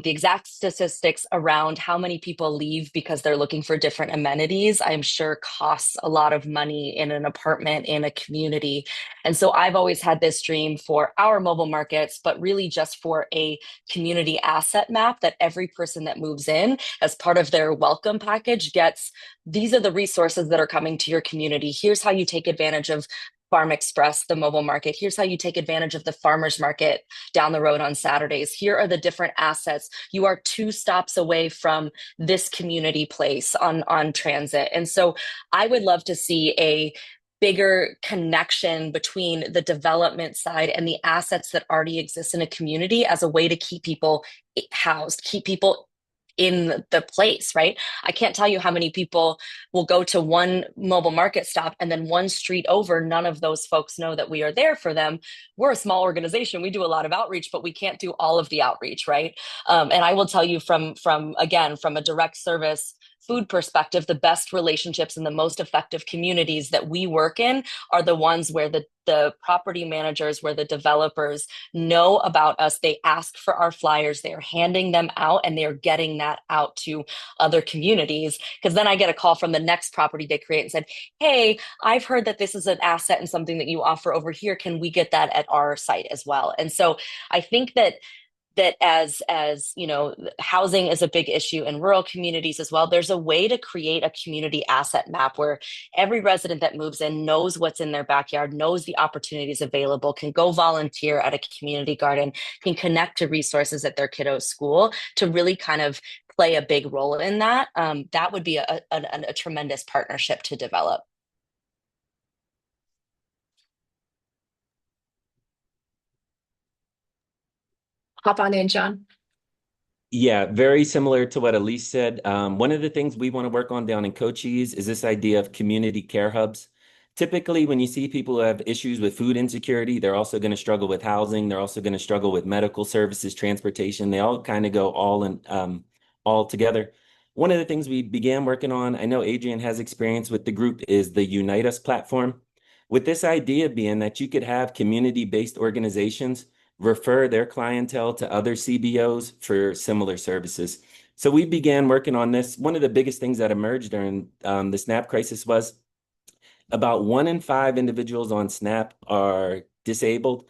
Speaker 5: exact statistics around how many people leave because they're looking for different amenities, I'm sure costs a lot of money in an apartment in a community. And so I've always had this dream for our mobile markets, but really just for a community asset map that every person that moves in as part of their welcome package gets. These are the resources that are coming to your community. Here's how you take advantage of Farm Express, the mobile market. Here's how you take advantage of the farmers market down the road on Saturdays. Here are the different assets. You are 2 stops away from this community place on transit. And so I would love to see a bigger connection between the development side and the assets that already exist in a community as a way to keep people housed, keep people in the place, right? I can't tell you how many people will go to one mobile market stop and then one street over, none of those folks know that we are there for them. We're a small organization. We do a lot of outreach, but we can't do all of the outreach, right? And I will tell you from a direct service food perspective, the best relationships and the most effective communities that we work in are the ones where the property managers, where the developers know about us. They ask for our flyers, they're handing them out, and they're getting that out to other communities. Because then I get a call from the next property they create and said, hey, I've heard that this is an asset and something that you offer over here. Can we get that at our site as well? And so I think that as you know, housing is a big issue in rural communities as well. There's a way to create a community asset map where every resident that moves in knows what's in their backyard, knows the opportunities available, can go volunteer at a community garden, can connect to resources at their kiddo's school to really kind of play a big role in that. That would be a tremendous partnership to develop.
Speaker 1: Hop on in, John.
Speaker 4: Yeah, very similar to what Elyse said. One of the things we want to work on down in Cochise is this idea of community care hubs. Typically, when you see people who have issues with food insecurity, they're also going to struggle with housing. They're also going to struggle with medical services, transportation. They all kind of go all together. One of the things we began working on, I know Adrienne has experience with the group, is the Unite Us platform. With this idea being that you could have community-based organizations refer their clientele to other CBOs for similar services. So we began working on this. One of the biggest things that emerged during the SNAP crisis was about 1 in 5 individuals on SNAP are disabled.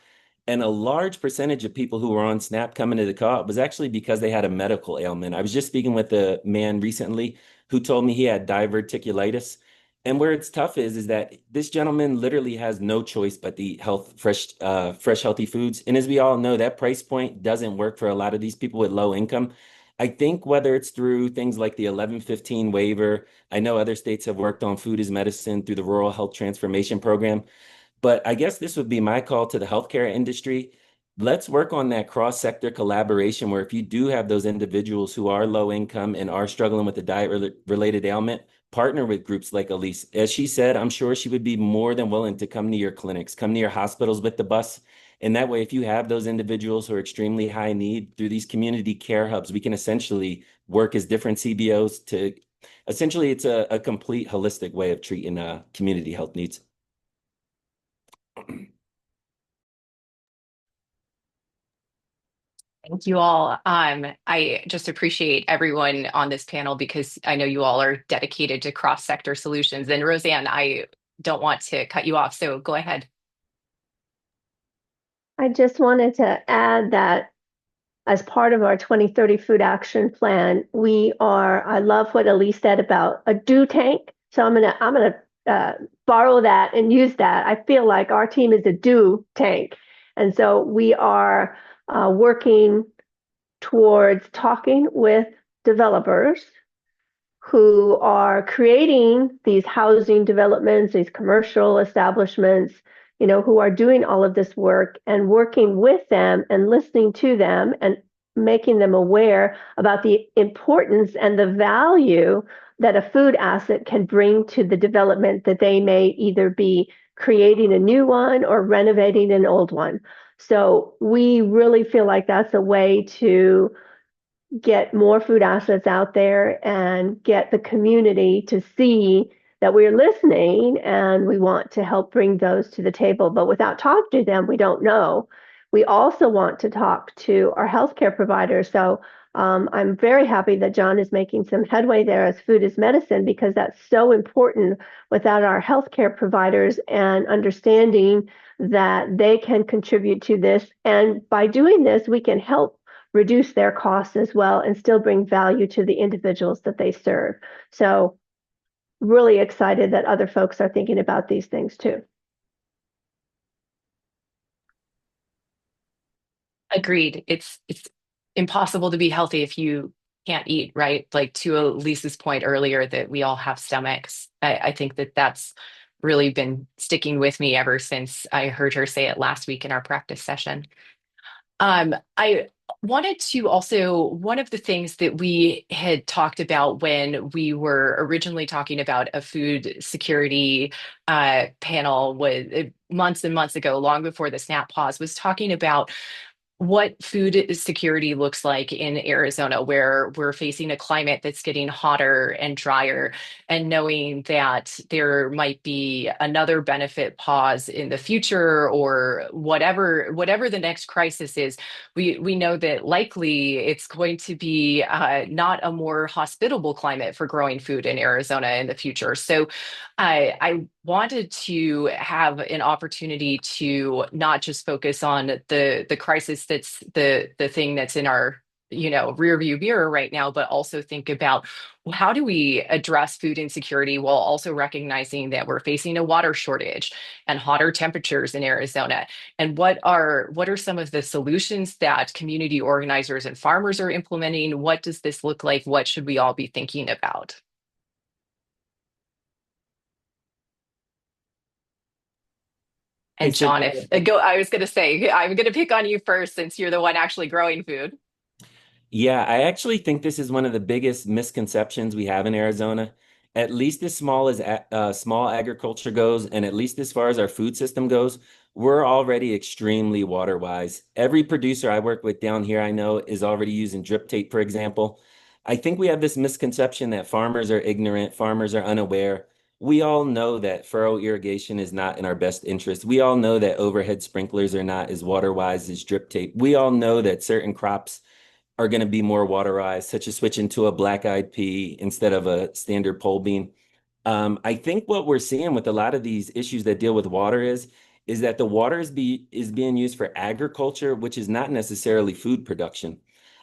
Speaker 4: And a large percentage of people who were on SNAP coming to the co-op was actually because they had a medical ailment. I was just speaking with a man recently who told me he had diverticulitis. And where it's tough is that this gentleman literally has no choice but to eat fresh, healthy foods. And as we all know, that price point doesn't work for a lot of these people with low income. I think whether it's through things like the 1115 waiver, I know other states have worked on food as medicine through the Rural Health Transformation Program. But I guess this would be my call to the healthcare industry. Let's work on that cross-sector collaboration where if you do have those individuals who are low income and are struggling with a diet-related ailment, partner with groups like Elyse. As she said, I'm sure she would be more than willing to come to your clinics, come to your hospitals with the bus. And that way, if you have those individuals who are extremely high need through these community care hubs, we can essentially work as different CBOs to essentially it's a complete holistic way of treating community health needs.
Speaker 1: Thank you all. I just appreciate everyone on this panel because I know you all are dedicated to cross-sector solutions. And Rosanne, I don't want to cut you off, so go ahead.
Speaker 3: I just wanted to add that as part of our 2030 food action plan, I love what Elyse said about a do tank. So I'm gonna borrow that and use that. I feel like our team is a do tank. And so we are working towards talking with developers who are creating these housing developments, these commercial establishments, who are doing all of this work and working with them and listening to them and making them aware about the importance and the value that a food asset can bring to the development that they may either be creating a new one or renovating an old one. So we really feel like that's a way to get more food assets out there and get the community to see that we're listening and we want to help bring those to the table. But without talking to them, we don't know. We also want to talk to our healthcare providers. So I'm very happy that John is making some headway there as food is medicine, because that's so important without our healthcare providers and understanding that they can contribute to this. And by doing this, we can help reduce their costs as well and still bring value to the individuals that they serve. So really excited that other folks are thinking about these things too.
Speaker 1: Agreed. It's impossible to be healthy if you can't eat, right? Like to Elise's point earlier that we all have stomachs. I think that that's really been sticking with me ever since I heard her say it last week in our practice session. I wanted to also, one of the things that we had talked about when we were originally talking about a food security panel was months and months ago, long before the SNAP pause, was talking about what food security looks like in Arizona, where we're facing a climate that's getting hotter and drier, and knowing that there might be another benefit pause in the future or whatever the next crisis is. We know that likely it's going to be not a more hospitable climate for growing food in Arizona in the future. So I wanted to have an opportunity to not just focus on the crisis that's the thing that's in our rear view mirror right now, but also think about how do we address food insecurity while also recognizing that we're facing a water shortage and hotter temperatures in Arizona, and what are some of the solutions that community organizers and farmers are implementing? What does this look like? What should we all be thinking about?
Speaker 4: Hey,
Speaker 1: And John, if go, I was going to say, I'm going to pick on you first since you're the one actually growing food.
Speaker 4: Yeah, I actually think this is one of the biggest misconceptions we have in Arizona. At least as small as small agriculture goes, and at least as far as our food system goes, we're already extremely water wise. Every producer I work with down here I know is already using drip tape, for example. I think we have this misconception that farmers are ignorant, farmers are unaware. We all know that furrow irrigation is not in our best interest. We all know that overhead sprinklers are not as water wise as drip tape. We all know that certain crops are going to be more waterized, such as switching to a black-eyed pea instead of a standard pole bean. I think what we're seeing with a lot of these issues that deal with water is that the water is being used for agriculture, which is not necessarily food production.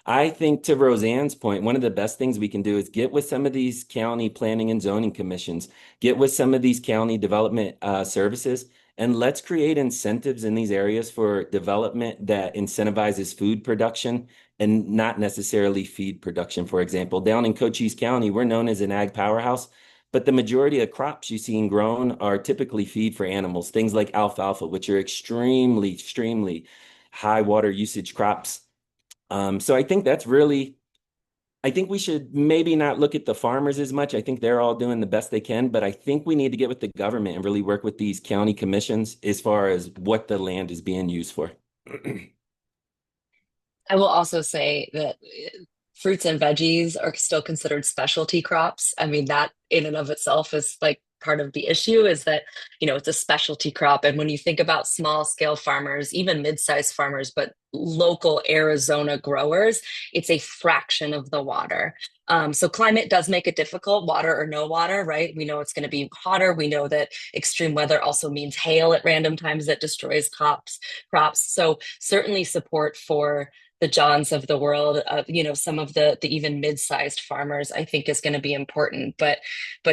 Speaker 4: I think to Roseanne's point, one of the best things we can do is get with some of these county planning and zoning commissions, get with some of these county development services, And let's create incentives in these areas for development that incentivizes food production and not necessarily feed production. For example, down in Cochise County, we're known as an ag powerhouse, but the majority of crops you see grown are typically feed for animals, things like alfalfa, which are extremely high water usage crops. So I think that's really, I think we should maybe not look at the farmers as much. I think they're all doing the best they can, but I think we need to get with the government and really work with these county commissions as far as what the land is being used for.
Speaker 5: I will also say that fruits and veggies are still considered specialty crops. I mean, that in and of itself is like part of the issue is that, it's a specialty crop. And when you think about small scale farmers, even mid-sized farmers, but local Arizona growers, it's a fraction of the water. So climate does make it difficult, water or no water, right? We know it's going to be hotter. We know that extreme weather also means hail at random times that destroys crops. So certainly support for the Johns of the world, some of the even mid-sized farmers, I think is going to be important. But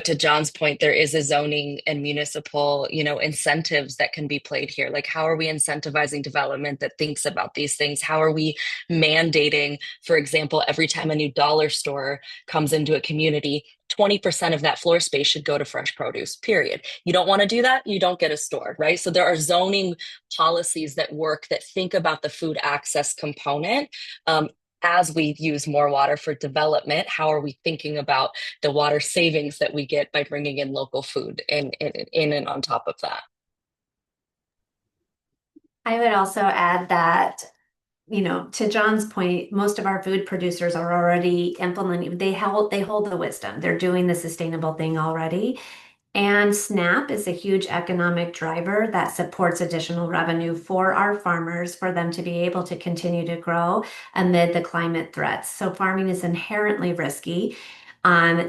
Speaker 5: to John's point, there is a zoning and municipal, incentives that can be played here. Like, how are we incentivizing development that thinks about these things? How are we mandating, for example, every time a new dollar store comes into a community, 20% of that floor space should go to fresh produce, period. You don't want to do that, you don't get a store, right? So there are zoning policies that work that think about the food access component. As we use more water for development, how are we thinking about the water savings that we get by bringing in local food in and on top of that?
Speaker 2: I would also add that, to John's point, most of our food producers are already implementing, they hold the wisdom. They're doing the sustainable thing already. And SNAP is a huge economic driver that supports additional revenue for our farmers for them to be able to continue to grow amid the climate threats. So farming is inherently risky.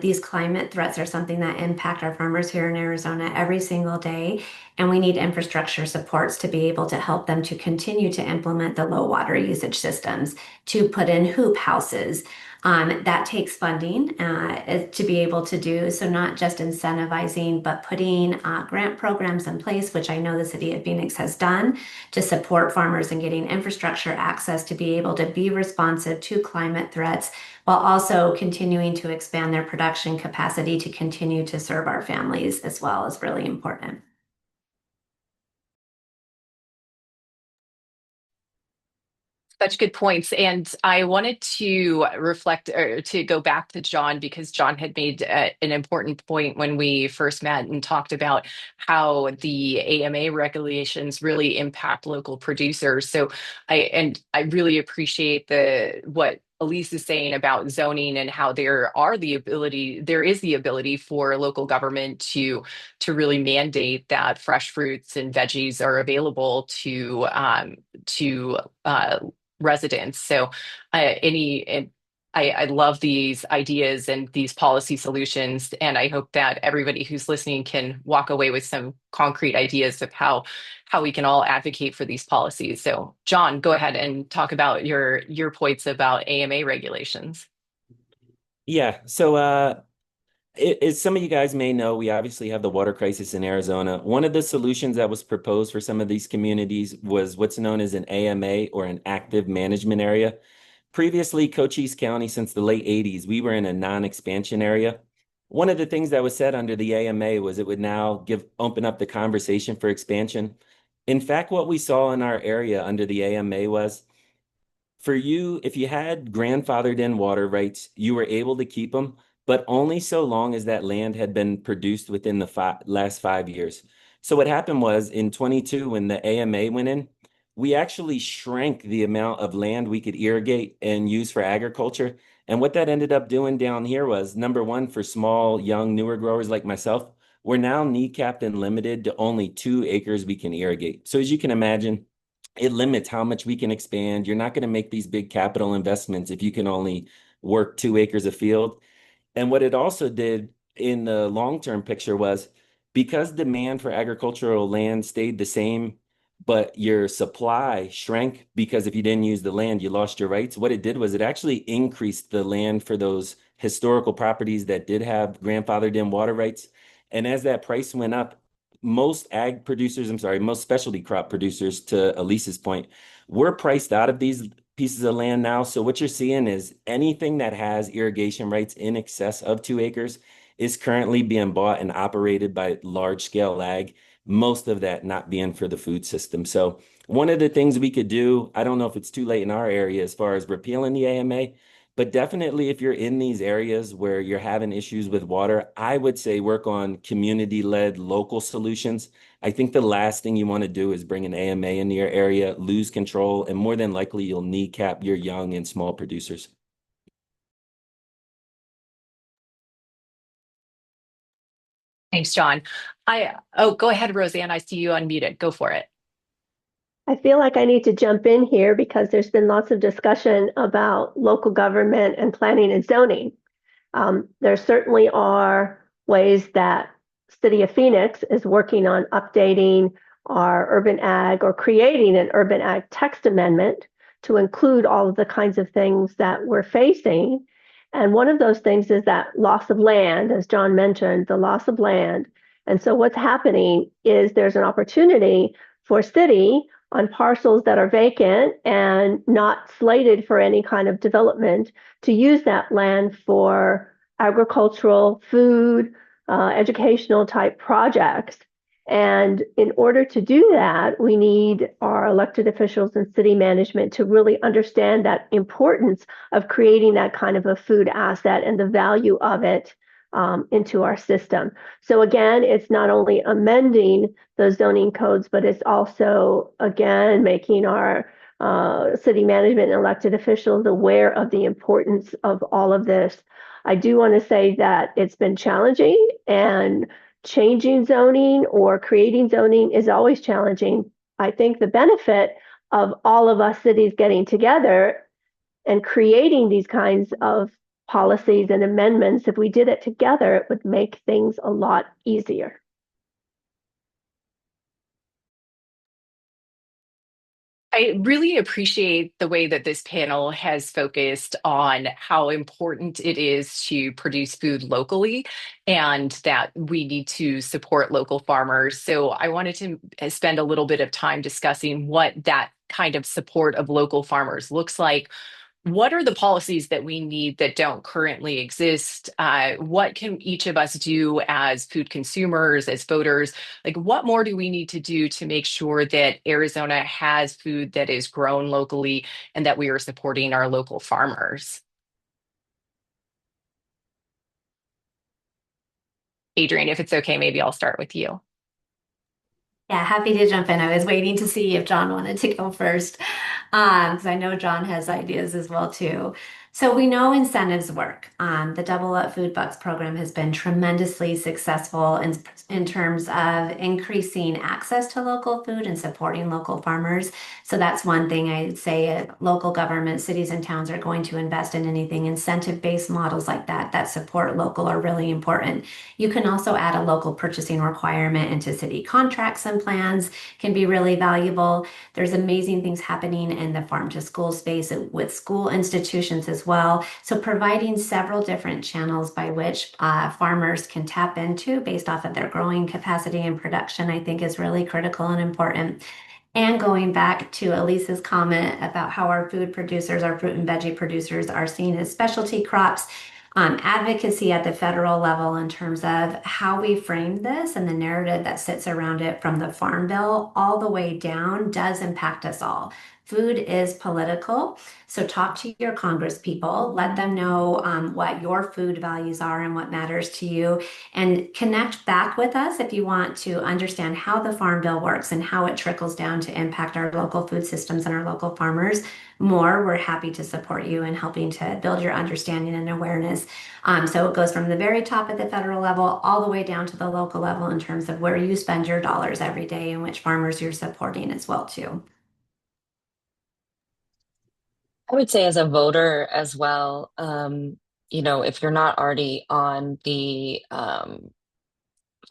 Speaker 2: These climate threats are something that impact our farmers here in Arizona every single day, and we need infrastructure supports to be able to help them to continue to implement the low water usage systems, to put in hoop houses. That takes funding to be able to do. So not just incentivizing, but putting grant programs in place, which I know the city of Phoenix has done to support farmers and getting infrastructure access to be able to be responsive to climate threats while also continuing to expand their production capacity to continue to serve our families as well is really important.
Speaker 1: Such good points. And I wanted to reflect or to go back to John because John had made an important point when we first met and talked about how the AMA regulations really impact local producers. So I really appreciate what Elyse is saying about zoning and how there is the ability for local government to really mandate that fresh fruits and veggies are available to residents. So I love these ideas and these policy solutions, and I hope that everybody who's listening can walk away with some concrete ideas of how we can all advocate for these policies. So, John, go ahead and talk about your points about AMA regulations.
Speaker 4: Yeah, so as some of you guys may know, we obviously have the water crisis in Arizona. One of the solutions that was proposed for some of these communities was what's known as an AMA or an active management area. Previously, Cochise County, since the late 80s, we were in a non-expansion area. One of the things that was said under the AMA was it would now open up the conversation for expansion. In fact, what we saw in our area under the AMA was for you, if you had grandfathered in water rights, you were able to keep them, but only so long as that land had been produced within the last 5 years. So what happened was in 22, when the AMA went in, we actually shrank the amount of land we could irrigate and use for agriculture. And what that ended up doing down here was, number one, for small, young, newer growers like myself, we're now kneecapped and limited to only 2 acres we can irrigate. So as you can imagine, it limits how much we can expand. You're not going to make these big capital investments if you can only work 2 acres of field. And what it also did in the long-term picture was because demand for agricultural land stayed the same, but your supply shrank because if you didn't use the land, you lost your rights. What it did was it actually increased the land for those historical properties that did have grandfathered in water rights. And as that price went up, most ag producers, most specialty crop producers, to Elise's point, we're priced out of these pieces of land now. So what you're seeing is anything that has irrigation rights in excess of 2 acres is currently being bought and operated by large scale ag, most of that not being for the food system. So one of the things we could do, I don't know if it's too late in our area as far as repealing the AMA, but definitely if you're in these areas where you're having issues with water, I would say work on community-led local solutions. I think the last thing you want to do is bring an AMA into your area, lose control, and more than likely you'll kneecap your young and small producers.
Speaker 1: Thanks, John. Go ahead, Rosanne. I see you unmuted. Go for it.
Speaker 3: I feel like I need to jump in here because there's been lots of discussion about local government and planning and zoning. There certainly are ways that City of Phoenix is working on updating our urban ag or creating an urban ag text amendment to include all of the kinds of things that we're facing. And one of those things is that loss of land, as John mentioned, the loss of land. And so what's happening is there's an opportunity for city on parcels that are vacant and not slated for any kind of development to use that land for agricultural, food, educational type projects. And in order to do that, we need our elected officials and city management to really understand that importance of creating that kind of a food asset and the value of it into our system. So again, it's not only amending the zoning codes, but it's also, again, making our city management and elected officials aware of the importance of all of this. I do want to say that it's been challenging, and changing zoning or creating zoning is always challenging. I think the benefit of all of us cities getting together and creating these kinds of policies and amendments, if we did it together, it would make things a lot easier.
Speaker 1: I really appreciate the way that this panel has focused on how important it is to produce food locally and that we need to support local farmers. So I wanted to spend a little bit of time discussing what that kind of support of local farmers looks like. What are the policies that we need that don't currently exist? What can each of us do as food consumers, as voters? Like, what more do we need to do to make sure that Arizona has food that is grown locally and that we are supporting our local farmers? Adrienne, if it's okay, maybe I'll start with you.
Speaker 2: Yeah, happy to jump in. I was waiting to see if John wanted to go first, because I know John has ideas as well too. So we know incentives work. The Double Up Food Bucks program has been tremendously successful in terms of increasing access to local food and supporting local farmers. So that's one thing I'd say local government, cities and towns are going to invest in anything. Incentive-based models like that support local are really important. You can also add a local purchasing requirement into city contracts and plans, can be really valuable. There's amazing things happening in the farm to school space with school institutions as well. So providing several different channels by which farmers can tap into based off of their growing capacity and production, I think is really critical and important. And going back to Elise's comment about how our food producers, our fruit and veggie producers are seen as specialty crops, advocacy at the federal level in terms of how we frame this and the narrative that sits around it from the Farm Bill all the way down does impact us all. Food is political, so talk to your Congress people, let them know what your food values are and what matters to you, and connect back with us if you want to understand how the Farm Bill works and how it trickles down to impact our local food systems and our local farmers more. We're happy to support you in helping to build your understanding and awareness. So it goes from the very top at the federal level all the way down to the local level in terms of where you spend your dollars every day and which farmers you're supporting as well too.
Speaker 5: I would say as a voter as well, if you're not already on the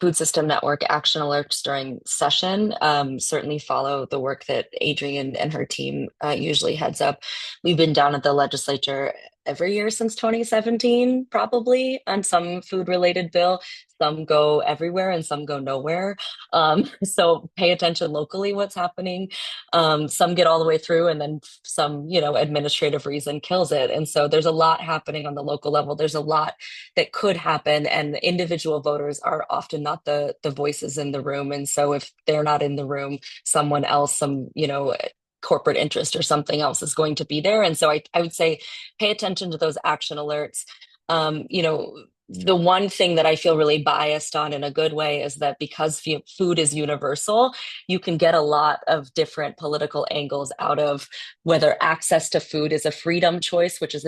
Speaker 5: Food System Network action alerts during session, certainly follow the work that Adrienne and her team usually heads up. We've been down at the legislature every year since 2017, probably, on some food related bill. Some go everywhere and some go nowhere. So pay attention locally what's happening. Some get all the way through and then some, administrative reason kills it. And so there's a lot happening on the local level. There's a lot that could happen, and individual voters are often not the voices in the room. And so if they're not in the room, someone else, corporate interest or something else is going to be there. And so I would say pay attention to those action alerts. The one thing that I feel really biased on in a good way is that because food is universal, you can get a lot of different political angles out of whether access to food is a freedom choice, which is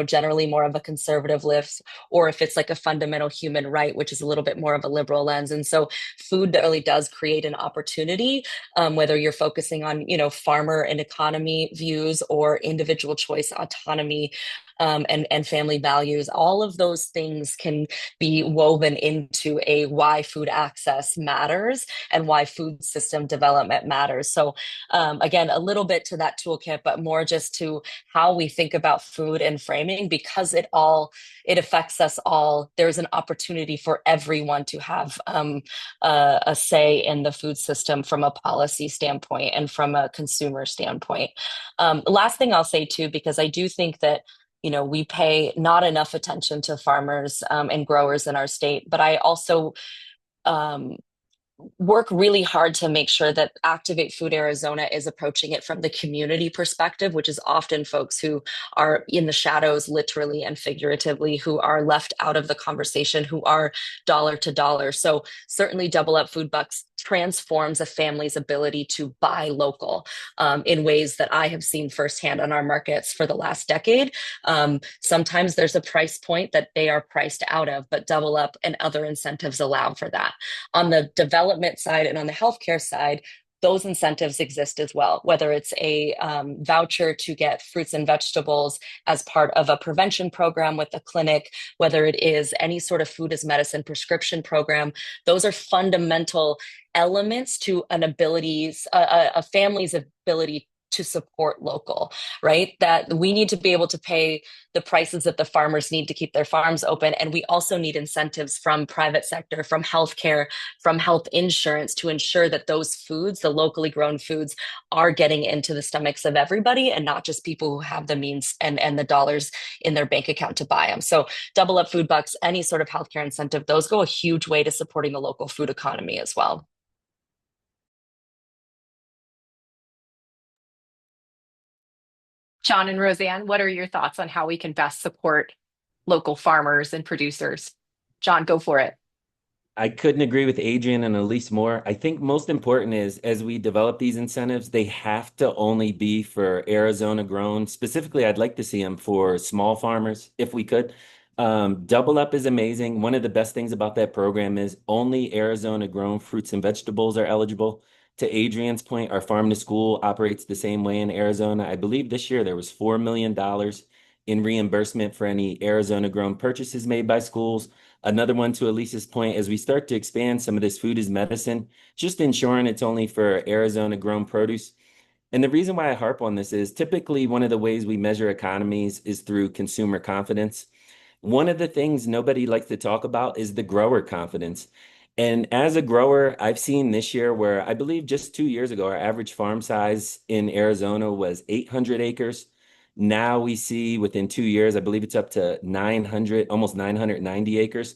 Speaker 5: generally more of a conservative lift, or if it's like a fundamental human right, which is a little bit more of a liberal lens. And so food really does create an opportunity, whether you're focusing on, farmer and economy views or individual choice autonomy, and family values. All of those things can be woven into a why food access matters and why food system development matters. So again, a little bit to that toolkit, but more just to how we think about food and framing, because it affects us all. There's an opportunity for everyone to have a say in the food system from a policy standpoint and from a consumer standpoint. Last thing I'll say too, because I do think that we pay not enough attention to farmers and growers in our state, but I also work really hard to make sure that Activate Food Arizona is approaching it from the community perspective, which is often folks who are in the shadows, literally and figuratively, who are left out of the conversation, who are dollar to dollar. So certainly Double Up Food Bucks transforms a family's ability to buy local in ways that I have seen firsthand on our markets for the last decade. Sometimes there's a price point that they are priced out of, but Double Up and other incentives allow for that. On the development side and on the healthcare side, those incentives exist as well, whether it's a voucher to get fruits and vegetables as part of a prevention program with the clinic, whether it is any sort of food as medicine prescription program. Those are fundamental elements to a family's ability to support local, right? That we need to be able to pay the prices that the farmers need to keep their farms open. And we also need incentives from private sector, from healthcare, from health insurance to ensure that those foods, the locally grown foods, are getting into the stomachs of everybody and not just people who have the means and the dollars in their bank account to buy them. So Double Up Food Bucks, any sort of healthcare incentive, those go a huge way to supporting the local food economy as well.
Speaker 1: John and Rosanne, what are your thoughts on how we can best support local farmers and producers? John, go for it.
Speaker 4: I couldn't agree with Adrienne and Elyse more. I think most important is as we develop these incentives, they have to only be for Arizona grown. Specifically, I'd like to see them for small farmers if we could. Double Up is amazing. One of the best things about that program is only Arizona grown fruits and vegetables are eligible. To Adrienne's point, our farm to school operates the same way in Arizona. I believe this year there was $4 million in reimbursement for any Arizona grown purchases made by schools. Another one, to Elise's point, as we start to expand some of this food as medicine, just ensuring it's only for Arizona grown produce. And the reason why I harp on this is typically one of the ways we measure economies is through consumer confidence. One of the things nobody likes to talk about is the grower confidence. And as a grower, I've seen this year where I believe just 2 years ago, our average farm size in Arizona was 800 acres. Now we see within 2 years, I believe it's up to 900, almost 990 acres.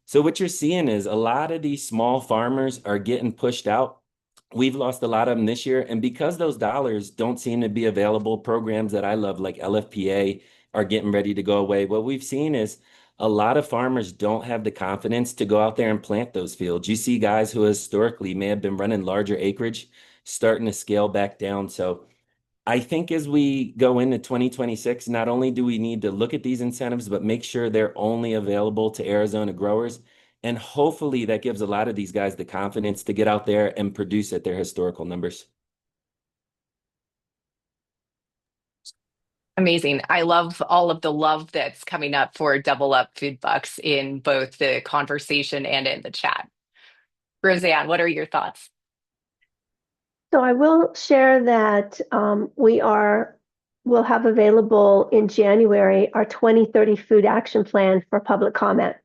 Speaker 4: So what you're seeing is a lot of these small farmers are getting pushed out. We've lost a lot of them this year. And because those dollars don't seem to be available, programs that I love, like LFPA, are getting ready to go away. What we've seen is a lot of farmers don't have the confidence to go out there and plant those fields. You see guys who historically may have been running larger acreage starting to scale back down. So I think as we go into 2026, not only do we need to look at these incentives, but make sure they're only available to Arizona growers. And hopefully that gives a lot of these guys the confidence to get out there and produce at their historical numbers.
Speaker 1: Amazing. I love all of the love that's coming up for Double Up Food Bucks in both the conversation and in the chat. Rosanne, what are your thoughts?
Speaker 3: So I will share that we are we'll have available in January our 2030 food action plan for public comment.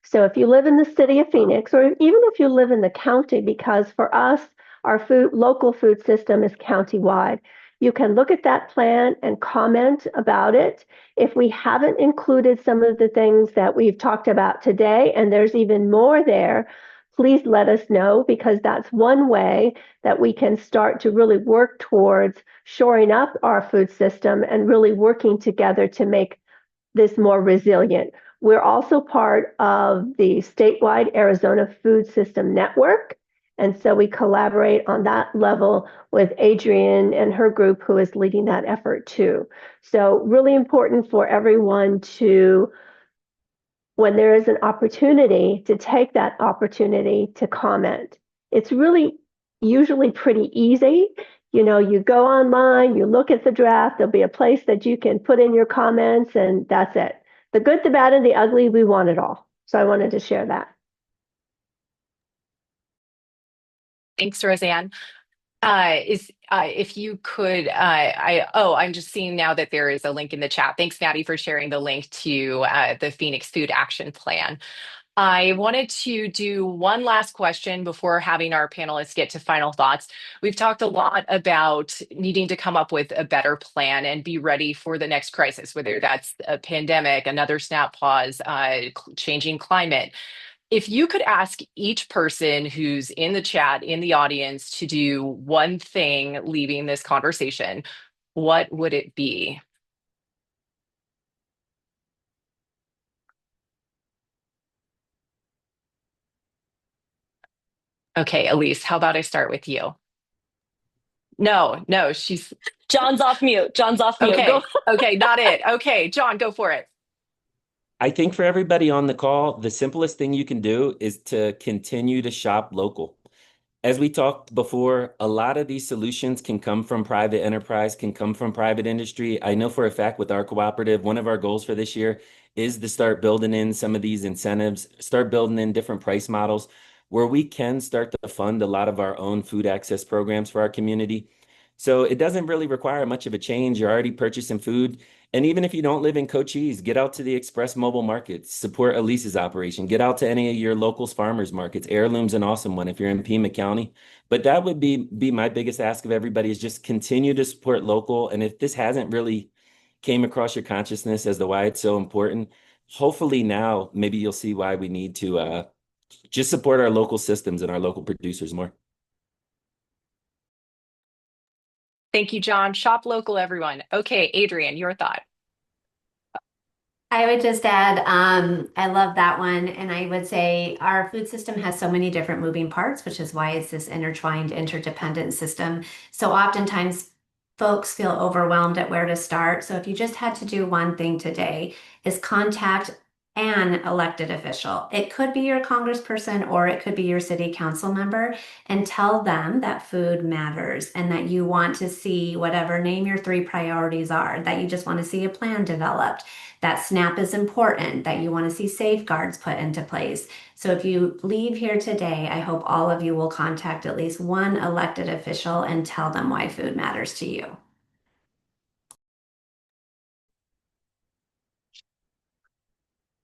Speaker 3: So if you live in the city of Phoenix, or even if you live in the county, because for us, our local food system is county-wide, you can look at that plan and comment about it. If we haven't included some of the things that we've talked about today, and there's even more there, please let us know, because that's one way that we can start to really work towards shoring up our food system and really working together to make this more resilient. We're also part of the statewide Arizona Food System Network. And so we collaborate on that level with Adrienne and her group, who is leading that effort too. So really important for everyone to, when there is an opportunity, to take that opportunity to comment. It's really usually pretty easy. You know, you go online, you look at the draft, there'll be a place that you can put in your comments, and that's it. The good, the bad, and the ugly, we want it all. So I wanted to share that.
Speaker 1: Thanks, Rosanne. If you could, I'm just seeing now that there is a link in the chat. Thanks, Maddie, for sharing the link to the Phoenix Food Action Plan. I wanted to do one last question before having our panelists get to final thoughts. We've talked a lot about needing to come up with a better plan and be ready for the next crisis, whether that's a pandemic, another SNAP pause, changing climate. If you could ask each person who's in the chat, in the audience, to do one thing leaving this conversation, what would it be? Okay, Elyse, how about I start with you? No, she's
Speaker 5: John's off mute. John's off mute.
Speaker 1: okay.
Speaker 5: Go.
Speaker 1: Okay, not it. Okay, John, go for it.
Speaker 4: I think for everybody on the call, the simplest thing you can do is to continue to shop local. As we talked before, a lot of these solutions can come from private enterprise, can come from private industry. I know for a fact with our cooperative, one of our goals for this year is to start building in some of these incentives, start building in different price models where we can start to fund a lot of our own food access programs for our community. So it doesn't really require much of a change. You're already purchasing food. And even if you don't live in Cochise, get out to the Express Mobile Markets, support Elise's operation, get out to any of your local farmers markets. Heirloom's an awesome one if you're in Pima County. But that would be my biggest ask of everybody, is just continue to support local. And if this hasn't really came across your consciousness as to why it's so important, hopefully now maybe you'll see why we need to just support our local systems and our local producers more.
Speaker 1: Thank you, John. Shop local, everyone. Okay, Adrienne, your thought.
Speaker 2: I would just add, I love that one. And I would say our food system has so many different moving parts, which is why it's this intertwined, interdependent system. So oftentimes folks feel overwhelmed at where to start. So if you just had to do one thing today, is contact an elected official. It could be your congressperson or it could be your city council member, and tell them that food matters and that you want to see whatever, name your three priorities are, that you just want to see a plan developed, that SNAP is important, that you want to see safeguards put into place. So if you leave here today, I hope all of you will contact at least one elected official and tell them why food matters to you.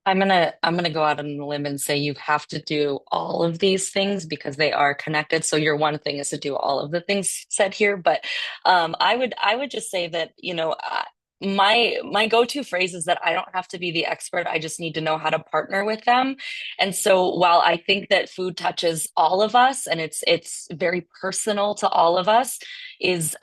Speaker 5: I'm gonna go out on a limb and say you have to do all of these things because they are connected. So your one thing is to do all of the things said here. But I would just say that, my go-to phrase is that I don't have to be the expert. I just need to know how to partner with them. And so while I think that food touches all of us and it's very personal to all of us, is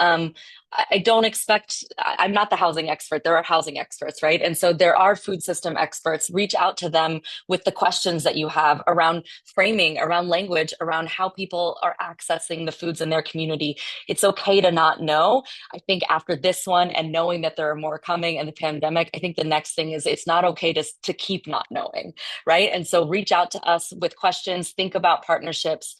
Speaker 5: I don't expect, I'm not the housing expert. There are housing experts, right? And so there are food system experts. Reach out to them with the questions that you have around framing, around language, around how people are accessing the foods in their community. It's okay to not know. I think after this one and knowing that there are more coming and the pandemic, I think the next thing is it's not okay to keep not knowing, right? And so reach out to us with questions, think about partnerships.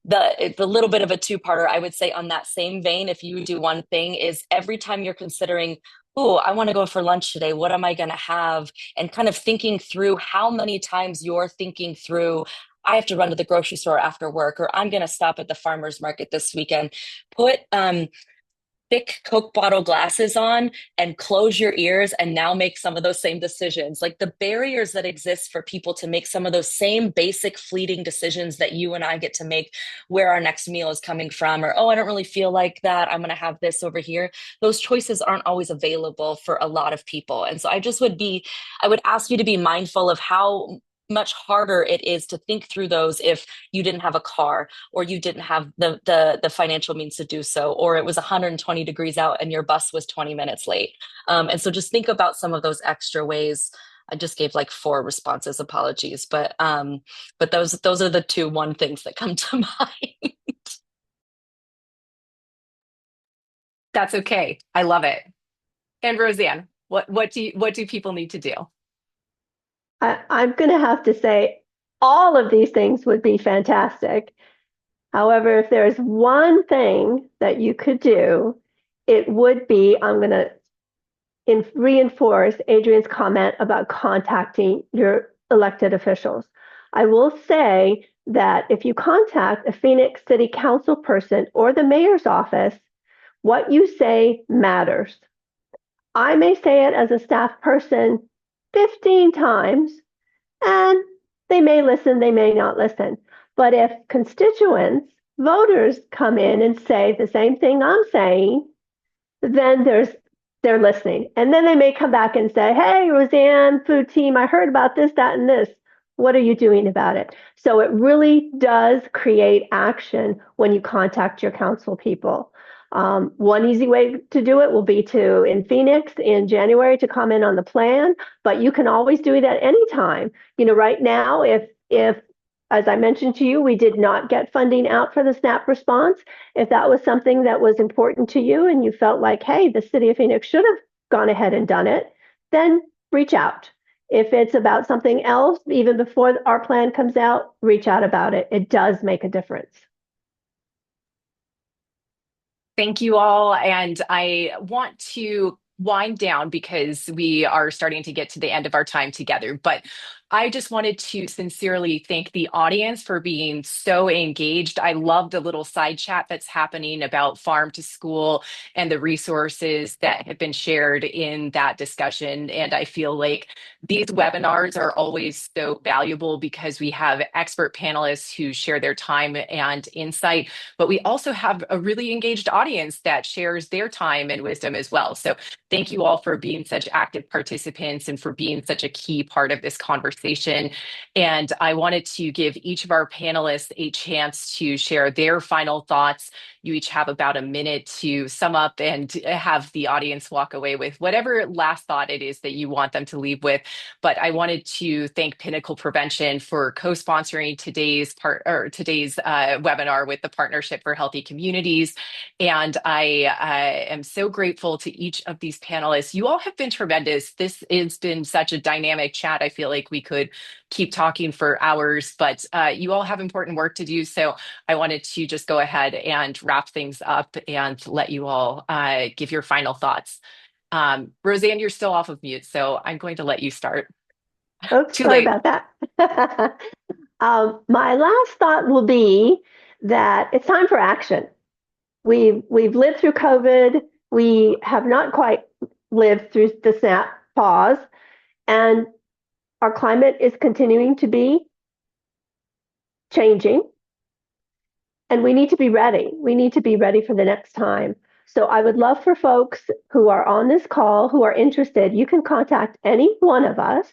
Speaker 5: The little bit of a two-parter, I would say on that same vein, if you do one thing, is every time you're considering, oh, I want to go for lunch today, what am I going to have? And kind of thinking through how many times you're thinking through, I have to run to the grocery store after work, or I'm going to stop at the farmer's market this weekend. thick Coke bottle glasses on and close your ears and now make some of those same decisions. Like the barriers that exist for people to make some of those same basic fleeting decisions that you and I get to make, where our next meal is coming from, or, oh, I don't really feel like that, I'm going to have this over here. Those choices aren't always available for a lot of people. And so I would ask you to be mindful of how much harder it is to think through those if you didn't have a car, or you didn't have the financial means to do so, or it was 120 degrees out and your bus was 20 minutes late. And so just think about some of those extra ways. I just gave like 4 responses, apologies, but those are the one things that come to mind.
Speaker 1: That's okay. I love it. And Rosanne, what do people need to do?
Speaker 3: I'm going to have to say all of these things would be fantastic. However, if there's one thing that you could do, it would be, I'm going to reinforce Adrienne's comment about contacting your elected officials. I will say that if you contact a Phoenix City Council person or the mayor's office, what you say matters. I may say it as a staff person 15 times, and they may listen, they may not listen. But if constituents, voters come in and say the same thing I'm saying, then they're listening. And then they may come back and say, hey, Rosanne, food team, I heard about this, that, and this. What are you doing about it? So it really does create action when you contact your council people. One easy way to do it will be in Phoenix in January, to comment on the plan, but you can always do it at any time. Right now, if as I mentioned to you, we did not get funding out for the SNAP response. If that was something that was important to you and you felt like, hey, the city of Phoenix should have gone ahead and done it, then reach out. If it's about something else, even before our plan comes out, reach out about it. It does make a difference.
Speaker 1: Thank you all. And I want to wind down because we are starting to get to the end of our time together. But I just wanted to sincerely thank the audience for being so engaged. I love the little side chat that's happening about farm to school and the resources that have been shared in that discussion. And I feel like these webinars are always so valuable because we have expert panelists who share their time and insight, but we also have a really engaged audience that shares their time and wisdom as well. So thank you all for being such active participants and for being such a key part of this conversation. And I wanted to give each of our panelists a chance to share their final thoughts. You each have about a minute to sum up and have the audience walk away with whatever last thought it is that you want them to leave with. But I wanted to thank Pinnacle Prevention for co-sponsoring today's webinar with the Partnership for Healthy Communities. And I am so grateful to each of these panelists. You all have been tremendous. This has been such a dynamic chat. I feel like we could keep talking for hours, but you all have important work to do. So I wanted to just go ahead and wrap things up and let you all give your final thoughts. Rosanne, you're still off of mute, so I'm going to let you start.
Speaker 3: Oops, sorry about that. My last thought will be that it's time for action. We've lived through COVID. We have not quite lived through the SNAP pause, and our climate is continuing to be changing, and we need to be ready. We need to be ready for the next time. So I would love for folks who are on this call, who are interested, you can contact any one of us,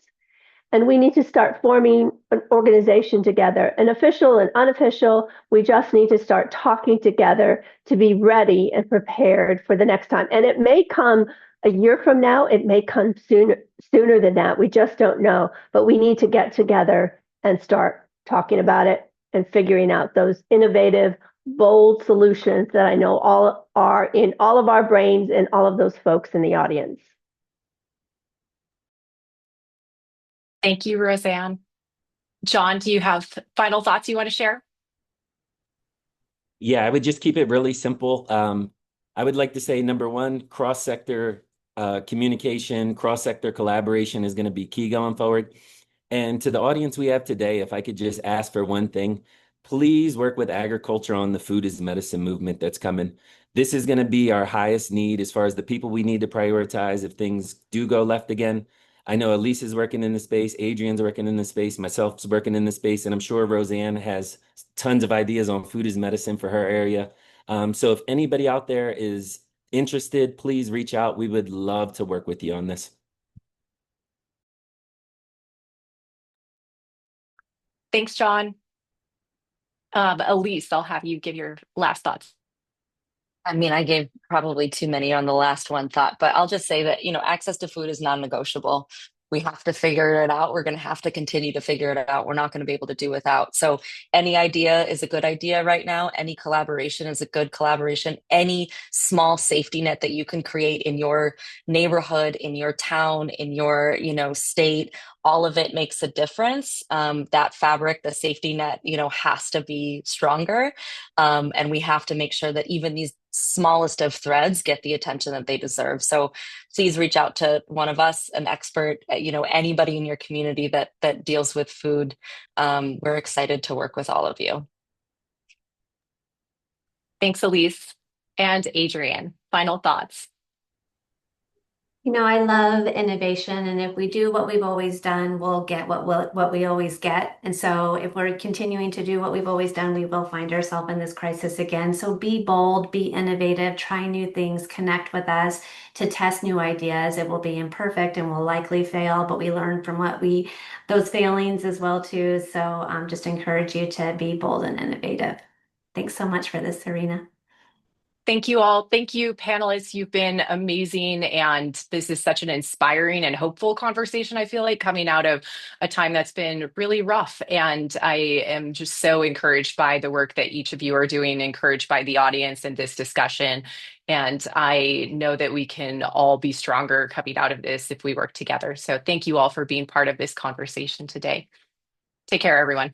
Speaker 3: and we need to start forming an organization together, an official and unofficial. We just need to start talking together to be ready and prepared for the next time. And it may come a year from now, it may come sooner than that. We just don't know, but we need to get together and start talking about it and figuring out those innovative, bold solutions that I know all are in all of our brains and all of those folks in the audience.
Speaker 1: Thank you, Rosanne. John, do you have final thoughts you want to share?
Speaker 4: Yeah, I would just keep it really simple. I would like to say, number one, cross-sector communication, cross-sector collaboration is going to be key going forward. And to the audience we have today, if I could just ask for one thing, please work with agriculture on the food is medicine movement that's coming. This is going to be our highest need as far as the people we need to prioritize if things do go left again. I know Elyse is working in the space, Adrienne's working in the space, myself's working in the space, and I'm sure Rosanne has tons of ideas on food is medicine for her area. So if anybody out there is interested, please reach out. We would love to work with you on this.
Speaker 1: Thanks, John. Elyse, I'll have you give your last thoughts.
Speaker 5: I mean, I gave probably too many on the last one thought, but I'll just say that, access to food is non-negotiable. We have to figure it out. We're going to have to continue to figure it out. We're not going to be able to do without. So any idea is a good idea right now. Any collaboration is a good collaboration. Any small safety net that you can create in your neighborhood, in your town, in your, state, all of it makes a difference. That fabric, the safety net, has to be stronger. And we have to make sure that even these smallest of threads get the attention that they deserve. So please reach out to one of us, an expert, anybody in your community that deals with food. We're excited to work with all of you.
Speaker 1: Thanks, Elyse. And Adrienne, final thoughts.
Speaker 2: I love innovation, and if we do what we've always done, we'll get what we always get. And so if we're continuing to do what we've always done, we will find ourselves in this crisis again. So be bold, be innovative, try new things, connect with us to test new ideas. It will be imperfect and will likely fail, but we learn from those failings as well too. So just encourage you to be bold and innovative. Thanks so much for this, Serena.
Speaker 1: Thank you all. Thank you, panelists. You've been amazing. And this is such an inspiring and hopeful conversation, I feel like, coming out of a time that's been really rough. And I am just so encouraged by the work that each of you are doing, encouraged by the audience and this discussion. And I know that we can all be stronger coming out of this if we work together. So thank you all for being part of this conversation today. Take care, everyone.